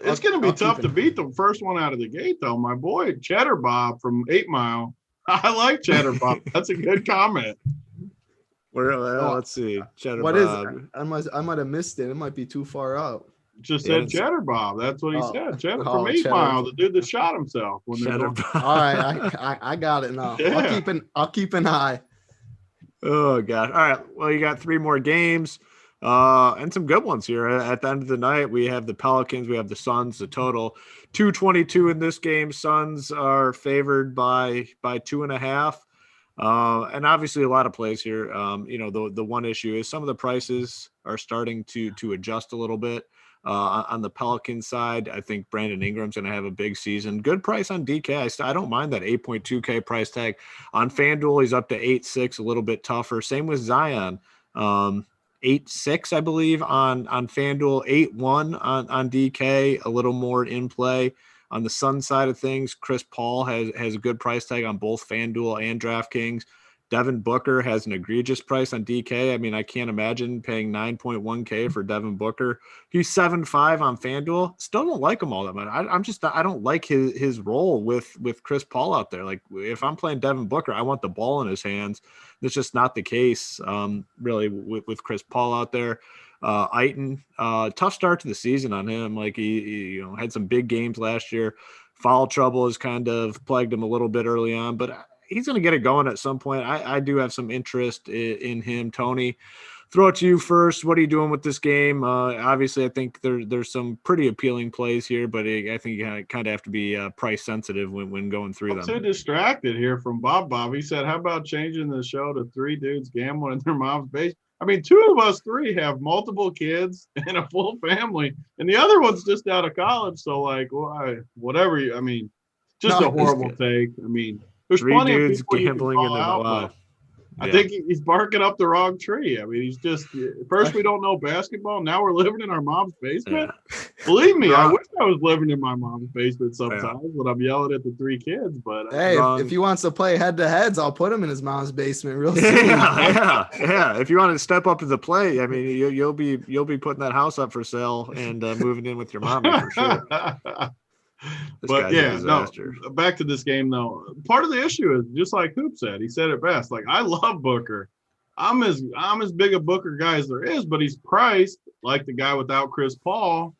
It's going to be tough to beat the first one out of the gate, though. My boy Cheddar Bob from 8 Mile. I like Cheddar Bob. That's a good comment. Let's see. Cheddar what Bob. Is it? I might have missed it. It might be too far out. Just said Cheddar Bob. That's what he said. Cheddar from 8 Mile, the dude that shot himself. Cheddar Bob. All right, I got it now. Yeah. I'll keep an eye. Oh God! All right. Well, you got 3 more games, and some good ones here. At the end of the night, we have the Pelicans, we have the Suns. The total 222 in this game. Suns are favored by 2.5. And obviously a lot of plays here. The one issue is some of the prices are starting to adjust a little bit. On the Pelican side, I think Brandon Ingram's going to have a big season. Good price on DK. I don't mind that 8.2K price tag. On FanDuel, he's up to 8.6, a little bit tougher. Same with Zion. 8.6, I believe, on FanDuel. 8.1 on DK, a little more in play. On the Sun side of things, Chris Paul has a good price tag on both FanDuel and DraftKings. Devin Booker has an egregious price on DK. I mean, I can't imagine paying 9.1K for Devin Booker. He's 7.5 on FanDuel. Still don't like him all that much. I don't like his role with Chris Paul out there. Like, if I'm playing Devin Booker, I want the ball in his hands. That's just not the case, really, with Chris Paul out there. Ayton, tough start to the season on him. Like he had some big games last year. Foul trouble has kind of plagued him a little bit early on, but he's going to get it going at some point. I do have some interest in him. Tony, throw it to you first. What are you doing with this game? Obviously, I think there's some pretty appealing plays here, but I think you kind of have to be price sensitive when going through them. I'm too distracted here from Bob. He said, how about changing the show to 3 dudes gambling in their mom's basement? I mean, 2 of us 3 have multiple kids and a full family, and the other one's just out of college. So, like, whatever. I mean, just a horrible take. I mean, there's 3 plenty dudes of people gambling in the out. I think he's barking up the wrong tree. I mean, he's just first we don't know basketball. Now we're living in our mom's basement. Yeah. Believe me, I wish I was living in my mom's basement sometimes when I'm yelling at the 3 kids. But hey, if he wants to play head-to-heads, I'll put him in his mom's basement real soon. Yeah. If you want to step up to the plate, I mean, you'll be putting that house up for sale and moving in with your mom for sure. But back to this game though. Part of the issue is just like Hoop said. He said it best. Like, I love Booker. I'm as big a Booker guy as there is, but he's priced like the guy without Chris Paul.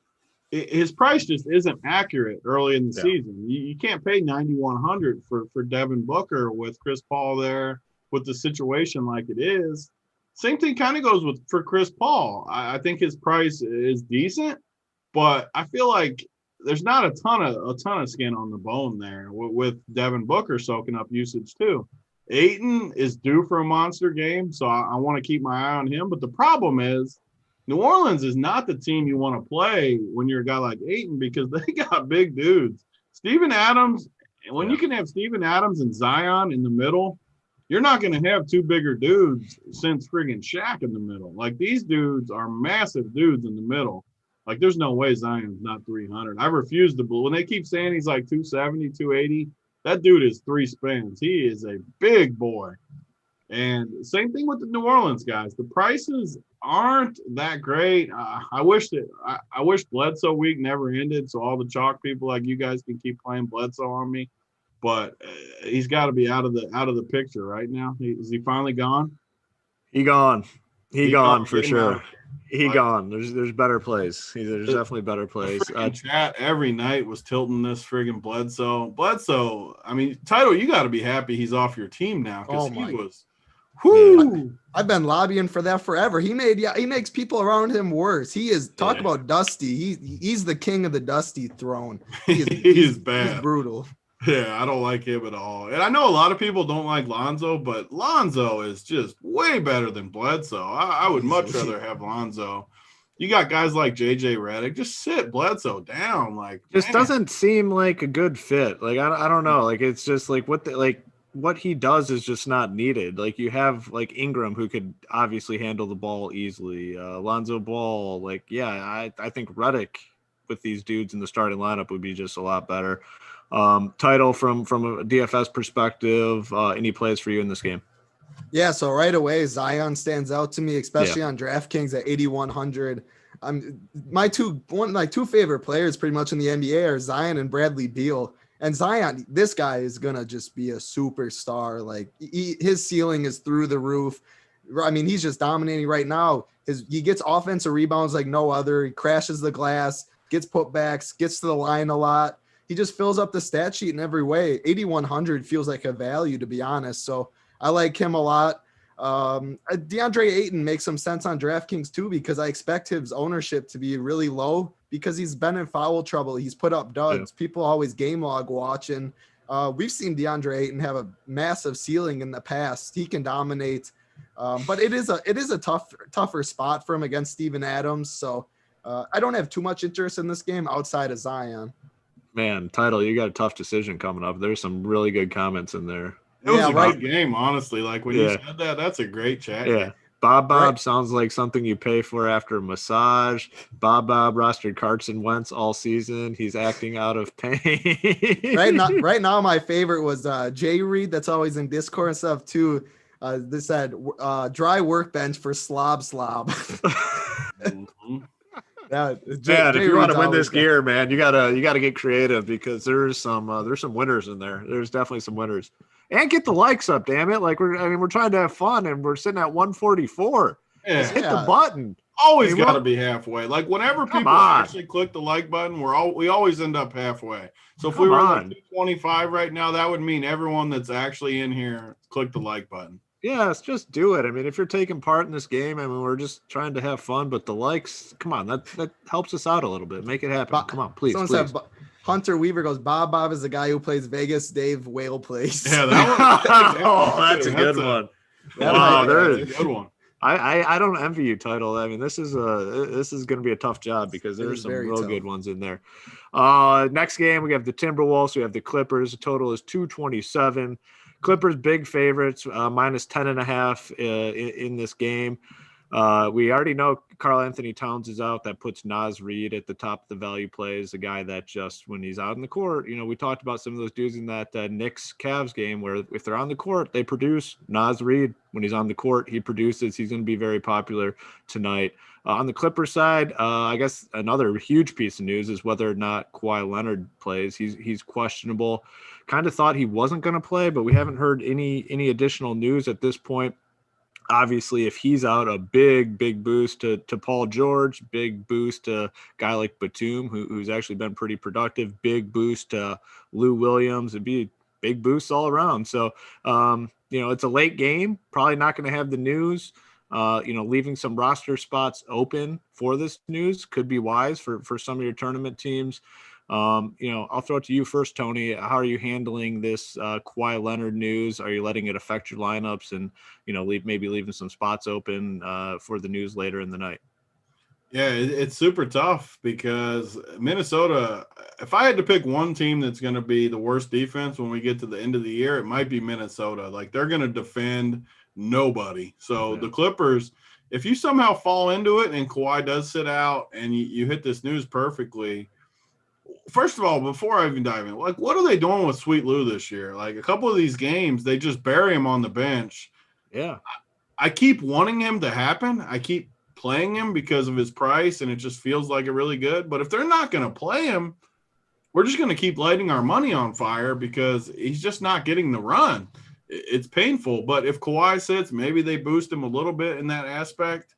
His price just isn't accurate early in the season. You can't pay $9,100 for Devin Booker with Chris Paul there with the situation like it is. Same thing kind of goes for Chris Paul. I think his price is decent, but I feel like there's not a ton of skin on the bone there with Devin Booker soaking up usage too. Ayton is due for a monster game, so I want to keep my eye on him. But the problem is New Orleans is not the team you want to play when you're a guy like Ayton because they got big dudes. Steven Adams, when you can have Steven Adams and Zion in the middle, you're not going to have 2 bigger dudes since friggin' Shaq in the middle. Like, these dudes are massive dudes in the middle. Like, there's no way Zion's not 300. I refuse to believe. When they keep saying he's like 270, 280, that dude is 3 spins. He is a big boy. And same thing with the New Orleans guys. The prices aren't that great. I wish Bledsoe week never ended so all the chalk people like you guys can keep playing Bledsoe on me. But he's got to be out of the picture right now. Is he finally gone? He gone for sure. Gone. There's better plays. There's definitely better plays. Chat every night was tilting this friggin' Bledsoe. I mean, Title, you got to be happy he's off your team now because he was. Whoo! I've been lobbying for that forever. He makes people around him worse. He is talk about Dusty. He's the king of the Dusty throne. He's bad. He's brutal. Yeah, I don't like him at all. And I know a lot of people don't like Lonzo, but Lonzo is just way better than Bledsoe. I would much rather have Lonzo. You got guys like JJ Redick. Just sit Bledsoe down. Like, just doesn't seem like a good fit. Like, I don't know. Like, it's just like what he does is just not needed. Like, you have like Ingram who could obviously handle the ball easily. Lonzo Ball, I think Redick with these dudes in the starting lineup would be just a lot better. Title from a DFS perspective, any plays for you in this game? Yeah, so right away Zion stands out to me, especially on DraftKings at 8,100. My two favorite players pretty much in the NBA are Zion and Bradley Beal. And Zion, this guy is gonna just be a superstar. Like, his ceiling is through the roof. I mean, he's just dominating right now. He gets offensive rebounds like no other. He crashes the glass, gets putbacks, gets to the line a lot. He just fills up the stat sheet in every way. 8,100 feels like a value, to be honest. So I like him a lot. DeAndre Ayton makes some sense on DraftKings too, because I expect his ownership to be really low because he's been in foul trouble. He's put up duds. Yeah. People always game log watching. We've seen DeAndre Ayton have a massive ceiling in the past. He can dominate, but it is a tougher spot for him against Steven Adams. So I don't have too much interest in this game outside of Zion. Man, Title, you got a tough decision coming up. There's some really good comments in there. It was a great game, honestly. Like, when you said that, that's a great chat. Yeah. Bob sounds like something you pay for after a massage. Bob rostered Carson Wentz all season. He's acting out of pain. Right now, my favorite was Jay Reed. That's always in Discord and stuff too. This said dry workbench for slob. Mm-hmm. If you want to win this gear, man, you gotta get creative because there's some winners in there. There's definitely some winners. And get the likes up, damn it! Like, we're trying to have fun, and we're sitting at 144. Yeah. Just hit the button. Always got to be halfway. Like, whenever people actually click the like button, we always end up halfway. So if we were at 225 right now, that would mean everyone that's actually in here click the like button. Yes, just do it. I mean, if you're taking part in this game, I mean, we're just trying to have fun, but the likes, come on, that helps us out a little bit. Make it happen. Come on, please, Someone please. said Hunter Weaver goes, Bob is the guy who plays Vegas. Dave Whale plays. Yeah, that one. Oh, that's a good one. Wow, there that's is. a good one. I don't envy you, Title. I mean, this is going to be a tough job because there's some real good ones in there. Next game, we have the Timberwolves. We have the Clippers. The total is 227. Clippers big favorites, minus 10.5 in this game. We already know Karl Anthony Towns is out. That puts Naz Reid at the top of the value plays, the guy that just when he's out in the court, we talked about some of those dudes in that Knicks Cavs game where if they're on the court, they produce. Naz Reid, when he's on the court, he produces. He's going to be very popular tonight. On the Clippers side, I guess another huge piece of news is whether or not Kawhi Leonard plays. He's questionable. Kind of thought he wasn't going to play, but we haven't heard any additional news at this point. Obviously, if he's out, a big boost to Paul George, big boost to a guy like Batum, who's actually been pretty productive, big boost to Lou Williams. It'd be big boosts all around. So, it's a late game, probably not going to have the news. Leaving some roster spots open for this news could be wise for some of your tournament teams. I'll throw it to you first, Tony. How are you handling this Kawhi Leonard news? Are you letting it affect your lineups and, maybe leaving some spots open for the news later in the night? Yeah, it's super tough because Minnesota, if I had to pick one team that's going to be the worst defense when we get to the end of the year, it might be Minnesota. Like, they're going to defend nobody. So The Clippers, if you somehow fall into it and Kawhi does sit out and you hit this news perfectly, first of all, before I even dive in, like, what are they doing with Sweet Lou this year? Like, a couple of these games, they just bury him on the bench. Yeah. I keep wanting him to happen. I keep playing him because of his price, and it just feels like it really good. But if they're not going to play him, we're just going to keep lighting our money on fire because he's just not getting the run. It's painful. But if Kawhi sits, maybe they boost him a little bit in that aspect.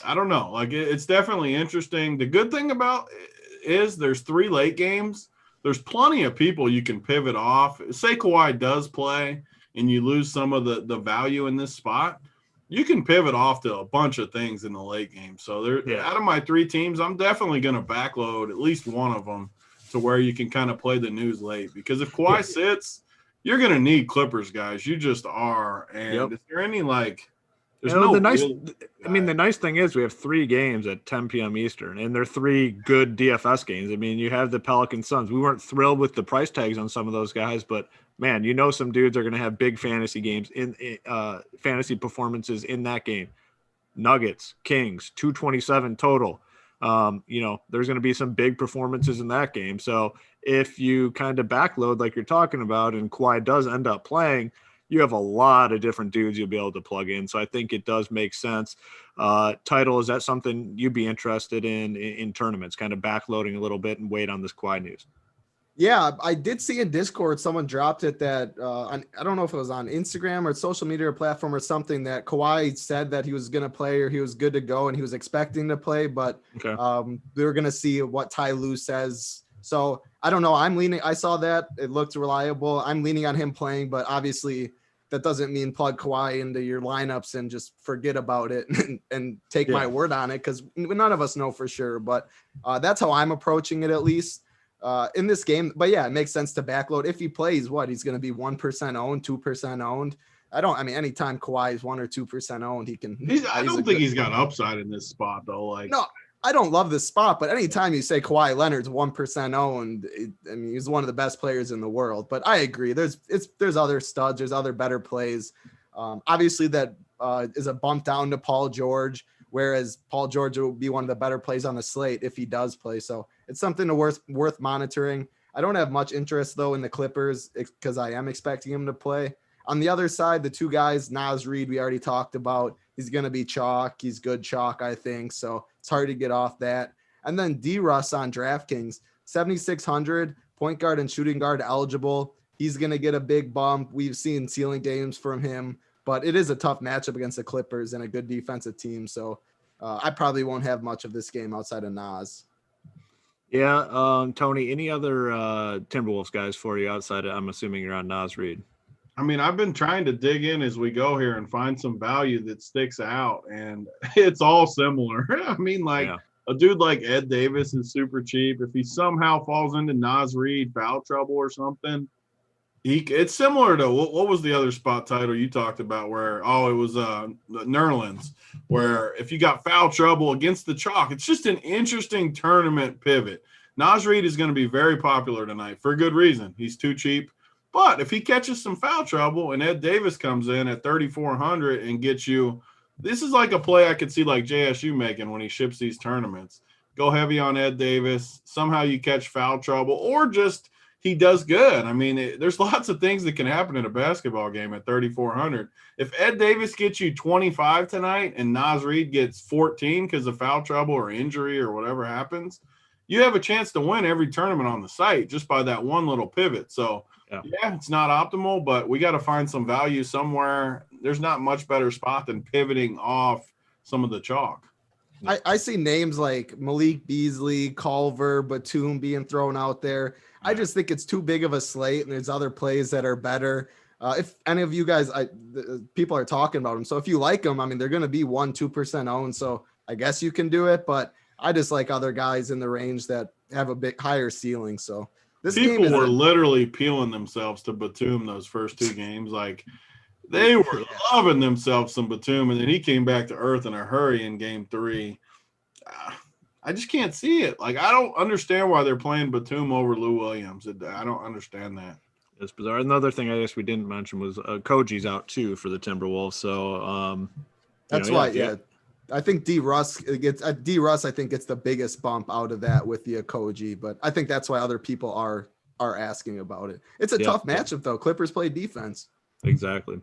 I don't know. Like, it's definitely interesting. The good thing about is there's 3 late games. There's plenty of people you can pivot off. Say Kawhi does play and you lose some of the value in this spot, you can pivot off to a bunch of things in the late game. So out of my 3 teams, I'm definitely going to backload at least one of them to where you can kind of play the news late. Because if Kawhi sits, you're going to need Clippers, guys. You just are. And is there any the nice thing is we have 3 games at 10 p.m. Eastern, and they're 3 good DFS games. I mean, you have the Pelicans Suns. We weren't thrilled with the price tags on some of those guys, but man, some dudes are going to have big fantasy games in fantasy performances in that game. Nuggets, Kings, 227 total. There's going to be some big performances in that game. So if you kind of backload like you're talking about and Kawhi does end up playing, you have a lot of different dudes you'll be able to plug in. So I think it does make sense. Title, is that something you'd be interested in tournaments, kind of backloading a little bit and wait on this Kawhi news? Yeah, I did see in Discord someone dropped it that I don't know if it was on Instagram or social media platform or something that Kawhi said that he was going to play or he was good to go and he was expecting to play, but we were going to see what Ty Lue says. So I don't know. I saw that. It looked reliable. I'm leaning on him playing, but obviously that doesn't mean plug Kawhi into your lineups and just forget about it and take my word on it because none of us know for sure. But that's how I'm approaching it at least. In this game, but yeah, it makes sense to backload. If he plays, he's going to be 1% owned, 2% owned. Anytime Kawhi is 1 or 2% owned, he can. I don't think he's got upside in this spot though. No, I don't love this spot, but anytime you say Kawhi Leonard's 1% owned, he's one of the best players in the world. But I agree. There's other studs, there's other better plays. Obviously, that is a bump down to Paul George. Whereas Paul George will be one of the better plays on the slate if he does play. So it's something worth monitoring. I don't have much interest, though, in the Clippers because I am expecting him to play. On the other side, the 2 guys, Naz Reid, we already talked about. He's going to be chalk. He's good chalk, I think. So it's hard to get off that. And then D-Russ on DraftKings, 7,600, point guard and shooting guard eligible. He's going to get a big bump. We've seen ceiling games from him. But it is a tough matchup against the Clippers and a good defensive team. So I probably won't have much of this game outside of Naz. Yeah. Tony, any other Timberwolves guys for you outside of, I'm assuming you're on Naz Reid? I mean, I've been trying to dig in as we go here and find some value that sticks out, and it's all similar. I mean, like a dude like Ed Davis is super cheap. If he somehow falls into Naz Reid foul trouble or something, it's similar to what was the other spot title you talked about where, it was Nerlens, where if you got foul trouble against the chalk, it's just an interesting tournament pivot. Naz Reid is going to be very popular tonight for good reason. He's too cheap. But if he catches some foul trouble and Ed Davis comes in at 3,400 and gets you, this is like a play I could see like JSU making when he ships these tournaments. Go heavy on Ed Davis. Somehow you catch foul trouble or just he does good. I mean, there's lots of things that can happen in a basketball game at 3,400. If Ed Davis gets you 25 tonight and Naz Reid gets 14 because of foul trouble or injury or whatever happens, you have a chance to win every tournament on the site just by that one little pivot. So, yeah, it's not optimal, but we got to find some value somewhere. There's not much better spot than pivoting off some of the chalk. I see names like Malik Beasley, Culver, Batum being thrown out there. I just think it's too big of a slate, and there's other plays that are better. If any of you guys, people are talking about them. So if you like them, I mean, they're going to be 1-2% owned. So I guess you can do it, but I just like other guys in the range that have a bit higher ceiling. So this people were literally peeling themselves to Batum those first two games. Like they were loving themselves some Batum, and then he came back to earth in a hurry in game 3. I just can't see it. Like, I don't understand why they're playing Batum over Lou Williams. I don't understand that. It's bizarre. Another thing I guess we didn't mention was Koji's out too for the Timberwolves. So that's why, I think D Russ gets I think gets the biggest bump out of that with the Koji, but I think that's why other people are asking about it. It's a tough matchup though. Clippers play defense. Exactly.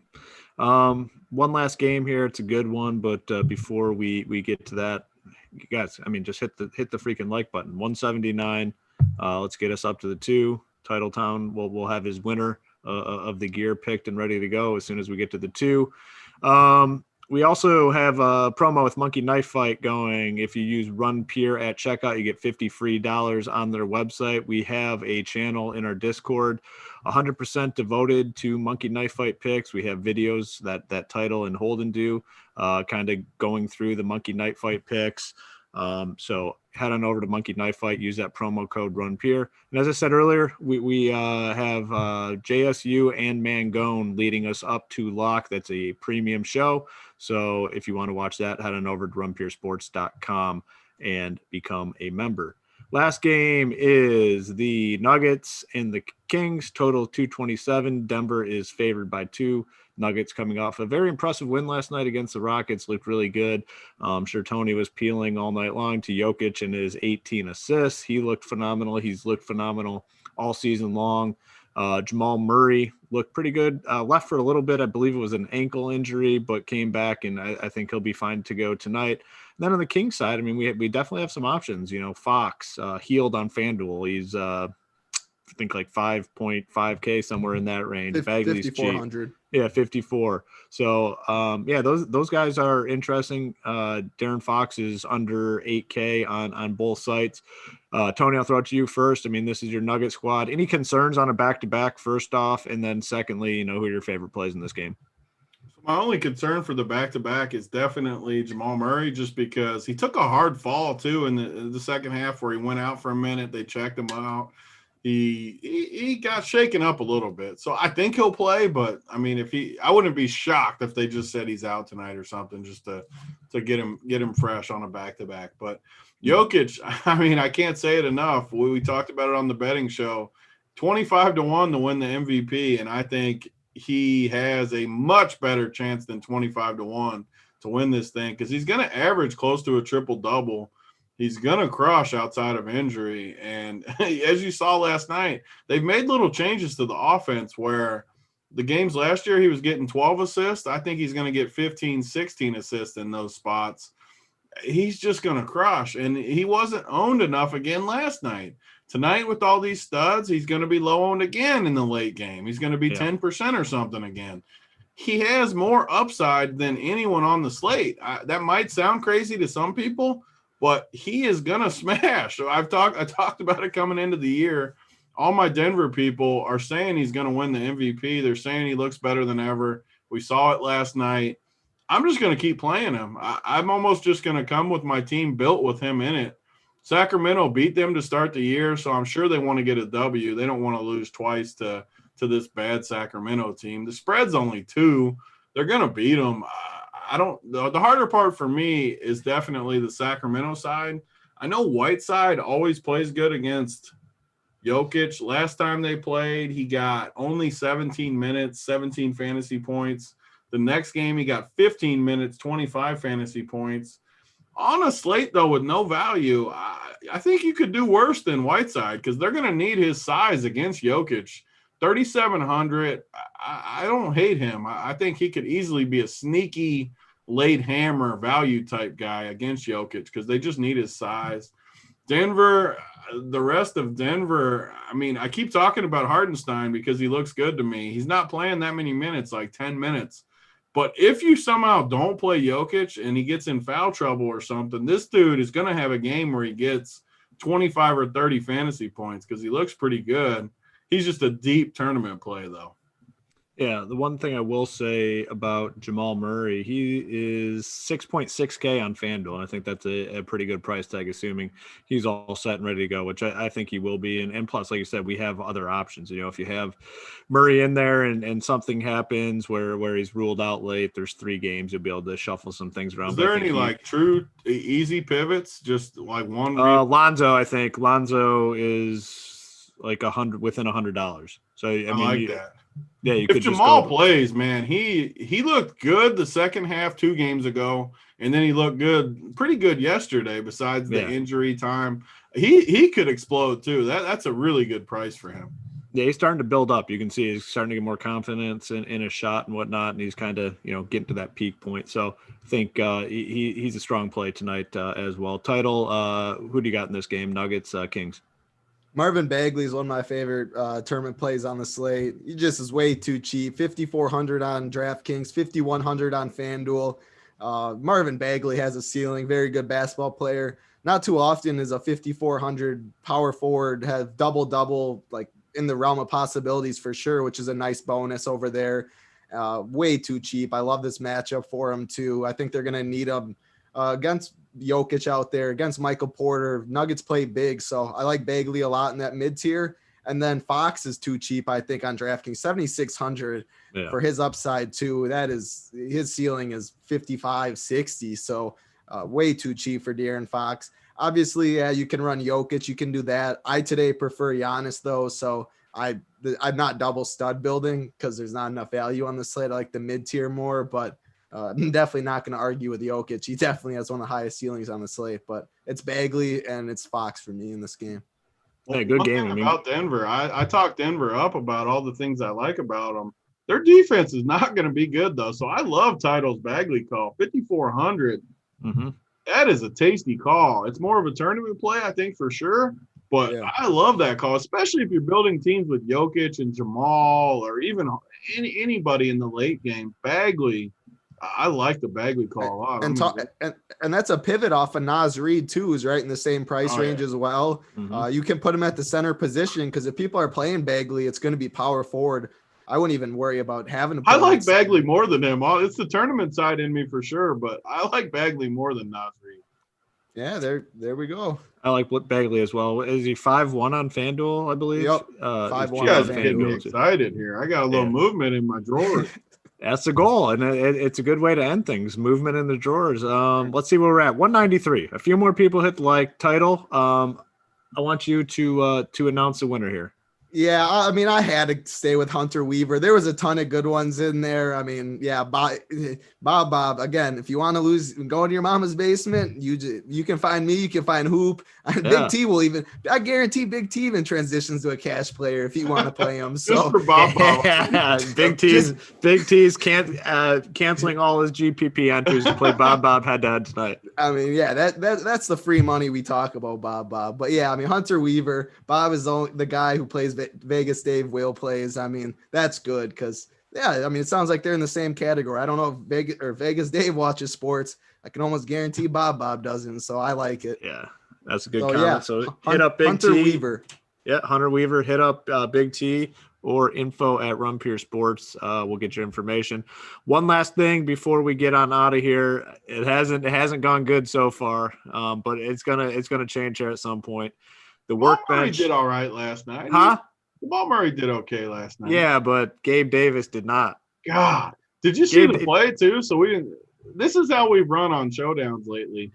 One last game here. It's a good one, but before we get to that, you guys, I mean, just hit the freaking like button. 179. Let's get us up to the 2. Titletown. We'll have his winner of the gear picked and ready to go as soon as we get to the 2. We also have a promo with Monkey Knife Fight going. If you use Run Pier at checkout, you get $50 free on their website. We have a channel in our Discord, 100% devoted to Monkey Knife Fight picks. We have videos that Title and Holden do, kind of going through the Monkey Knife Fight picks. So head on over to Monkey Knife Fight, use that promo code RUNPIER. And as I said earlier, we have JSU and Mangone leading us up to lock. That's a premium show. So if you want to watch that, head on over to runpiersports.com and become a member. Last game is the Nuggets and the Kings, total 227. Denver is favored by 2. Nuggets coming off a very impressive win last night against the Rockets, looked really good. I'm sure Tony was peeling all night long to Jokic and his 18 assists. He looked phenomenal. He's looked phenomenal all season long. Jamal Murray looked pretty good. Left for a little bit. I believe it was an ankle injury, but came back, and I think he'll be fine to go tonight. And then on the Kings side, I mean, we definitely have some options. You know, Fox healed on FanDuel. He's I think like 5.5K, somewhere in that range. Bagley's 5,400. Yeah, 54. So, those guys are interesting. Darren Fox is under 8K on both sites. Tony, I'll throw it to you first. I mean, this is your Nugget squad. Any concerns on a back-to-back, first off? And then secondly, who are your favorite plays in this game? My only concern for the back-to-back is definitely Jamal Murray, just because he took a hard fall, too, in the second half where he went out for a minute. They checked him out. He got shaken up a little bit. So I think he'll play, but I mean, I wouldn't be shocked if they just said he's out tonight or something, just to get him fresh on a back-to-back. But Jokic, I mean, I can't say it enough. We talked about it on the betting show, 25-1 to win the MVP. And I think he has a much better chance than 25-1 to win this thing, because he's going to average close to a triple-double. He's going to crush outside of injury. And as you saw last night, they've made little changes to the offense where the games last year he was getting 12 assists. I think he's going to get 15, 16 assists in those spots. He's just going to crush. And he wasn't owned enough again last night. Tonight, with all these studs, he's going to be low owned again in the late game. He's going to be 10% or something again. He has more upside than anyone on the slate. That might sound crazy to some people, but he is going to smash. So I talked about it coming into the year. all my Denver people are saying he's going to win the MVP. They're saying he looks better than ever. We saw it last night. I'm just going to keep playing him. I'm almost just going to come with my team built with him in it. Sacramento beat them to start the year, so I'm sure they want to get a W. They don't want to lose twice to this bad Sacramento team. The spread's only 2. They're going to beat them. The harder part for me is definitely the Sacramento side. I know Whiteside always plays good against Jokic. Last time they played, he got only 17 minutes, 17 fantasy points. The next game, he got 15 minutes, 25 fantasy points. On a slate, though, with no value, I think you could do worse than Whiteside because they're going to need his size against Jokic. 3,700, I don't hate him. I think he could easily be a sneaky late hammer value type guy against Jokic because they just need his size. Denver, the rest of Denver, I mean, I keep talking about Hardenstein because he looks good to me. He's not playing that many minutes, like 10 minutes. But if you somehow don't play Jokic and he gets in foul trouble or something, this dude is going to have a game where he gets 25 or 30 fantasy points because he looks pretty good. He's just a deep tournament play, though. Yeah, the one thing I will say about Jamal Murray, he is 6.6K on FanDuel, and I think that's a pretty good price tag, assuming he's all set and ready to go, which I think he will be. And plus, like you said, we have other options. You know, if you have Murray in there and something happens where he's ruled out late, there's 3 games, you'll be able to shuffle some things around. Is there any, true easy pivots, just like one? Lonzo, I think. Lonzo is like within $100. So, I mean, like that. Yeah, if Jamal plays, man, he looked good the second half 2 games ago, and then he looked pretty good yesterday. Besides the injury time, he could explode too. That's a really good price for him. Yeah, he's starting to build up. You can see he's starting to get more confidence in his shot and whatnot, and he's kind of getting to that peak point. So I think he's a strong play tonight as well. Title, who do you got in this game? Nuggets, Kings. Marvin Bagley is one of my favorite tournament plays on the slate. He just is way too cheap. 5,400 on DraftKings, 5,100 on FanDuel. Marvin Bagley has a ceiling, very good basketball player. Not too often is a 5,400 power forward have double, like in the realm of possibilities for sure, which is a nice bonus over there. Way too cheap. I love this matchup for him too. I think they're going to need him against Jokic out there, against Michael Porter. Nuggets play big, so I like Bagley a lot in that mid tier. And then Fox is too cheap, I think, on DraftKings, 7,600 for his upside too. That is, his ceiling is 55, 60. So way too cheap for De'Aaron Fox. Obviously, you can run Jokic, you can do that. I today prefer Giannis though, so I'm not double stud building because there's not enough value on the slate. I like the mid tier more, but I'm definitely not going to argue with Jokic. He definitely has one of the highest ceilings on the slate, but it's Bagley and it's Fox for me in this game. Well, good game. About Denver, I talked Denver up about all the things I like about them. Their defense is not going to be good, though. So I love Title's Bagley call, 5,400. Mm-hmm. That is a tasty call. It's more of a tournament play, I think, for sure. But I love that call, especially if you're building teams with Jokic and Jamal or even anybody in the late game. Bagley, I like the Bagley call a lot. And that's a pivot off of Naz Reid too, who's right in the same price range as well. Mm-hmm. You can put him at the center position because if people are playing Bagley, it's going to be power forward. I wouldn't even worry about having to. I like Bagley more than him. It's the tournament side in me for sure, but I like Bagley more than Naz Reid. Yeah, there we go. I like Bagley as well. Is he 5-1 on FanDuel, I believe? Yep. 5-1 on FanDuel. Excited here. I got a little movement in my drawers. That's the goal, and it's a good way to end things. Movement in the drawers. Let's see where we're at. 193. A few more people hit the like title. I want you to announce the winner here. Yeah, I mean, I had to stay with Hunter Weaver. There was a ton of good ones in there. I mean, yeah, Bob. Again, if you want to lose, go into your mama's basement. You can find me. You can find Hoop. Big T will even. I guarantee Big T even transitions to a cash player if you want to play him. So just for Bob. Big T's canceling all his GPP entries to play Bob head to head tonight. I mean, yeah, that's the free money we talk about, Bob. But yeah, I mean, Hunter Weaver. Bob is the guy who plays Vegas Dave Will plays. I mean, that's good because I mean, it sounds like they're in the same category. I don't know if Vegas Dave watches sports. I can almost guarantee Bob doesn't. So I like it. Yeah, that's a good comment. Yeah, so hit up Big Hunter T. Weaver. Yeah, Hunter Weaver, hit up Big T or info@RunPureSports. We'll get your information. One last thing before we get on out of here. It hasn't gone good so far, but it's gonna change here at some point. The workbench did all right last night. Huh? Jamal Murray did okay last night. Yeah, but Gabe Davis did not. God, did you see the play too? So we didn't. This is how we've run on showdowns lately.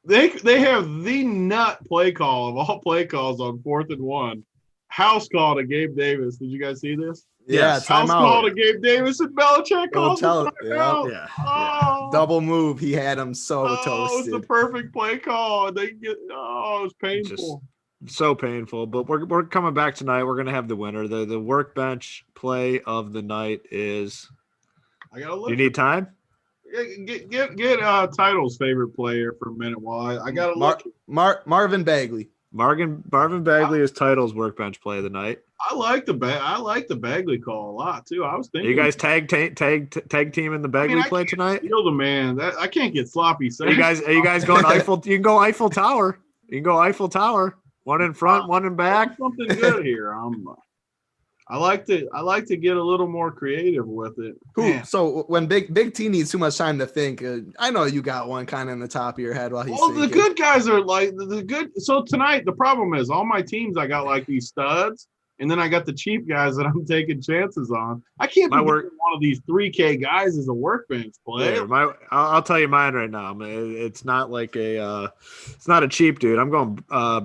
They have the nut play call of all play calls on 4th and 1. House call to Gabe Davis. Did you guys see this? Yeah, House call to Gabe Davis and Belichick calls the timeout. Yeah. Oh, Double move. He had him so toasted. It's the perfect play call. It was painful. So painful, but we're coming back tonight. We're gonna have the winner. The workbench play of the night is. I gotta look. You need time. Get Title's favorite player for a minute while I gotta look. Marvin Bagley. Marvin Bagley is Title's workbench play of the night. I like the Bagley call a lot too. I was thinking. Are you guys tag team in the Bagley play tonight? Feel the man. I can't get sloppy. Are you guys going Eiffel? You can go Eiffel Tower. You can go Eiffel Tower. One in front, one in back. Something good here. I like to get a little more creative with it. So when Big T needs too much time to think, I know you got one kind of in the top of your head while he's thinking. The good guys are like the good. So tonight the problem is all my teams I got like these studs, and then I got the cheap guys that I'm taking chances on. I can't be one of these 3K guys as a workbench play. Yeah, I'll tell you mine right now. It's not like it's not a cheap dude. I'm going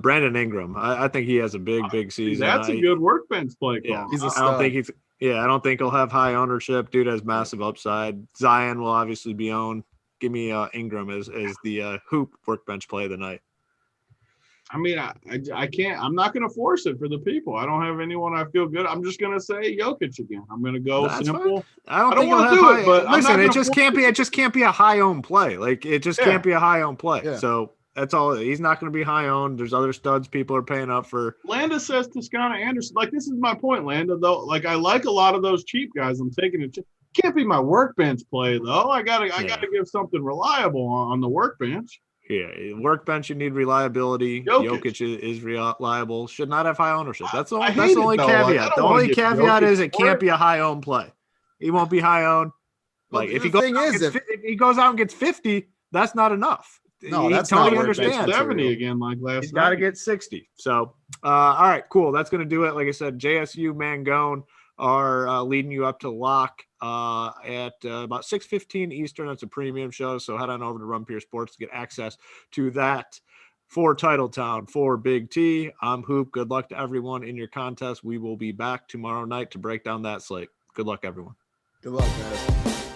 Brandon Ingram. I think he has a big season. That's a good workbench play call. Yeah, he's a I don't think he'll have high ownership. Dude has massive upside. Zion will obviously be owned. Give me Ingram as the hoop workbench play of the night. I mean, I can't. I'm not going to force it for the people. I don't have anyone I feel good. I'm just going to say Jokic again. I'm going to go simple. I don't want to do it, but listen, it just can't be a high owned play. Like it just can't be a high owned play. Yeah. So that's all. He's not going to be high owned. There's other studs people are paying up for. Landa says Toscana Anderson. Like this is my point, Landa. Though, like I like a lot of those cheap guys. I'm taking it. Can't be my workbench play though. I gotta give something reliable on the workbench. Yeah, workbench, you need reliability. Jokic is reliable. Should not have high ownership. That's the only caveat. The only caveat is it can't be a high owned play. He won't be high owned. Like if he goes out and gets 50, that's not enough. No, that's not understand. 70 again, like last night. He's got to get 60. So, all right, cool. That's going to do it. Like I said, JSU Mangone are leading you up to lock at about 6:15 Eastern. That's a premium show, so head on over to Run Pure Sports to get access to that. For Titletown, for Big T, I'm Hoop. Good luck to everyone in your contest. We will be back tomorrow night to break down that slate. Good luck, everyone. Good luck, guys.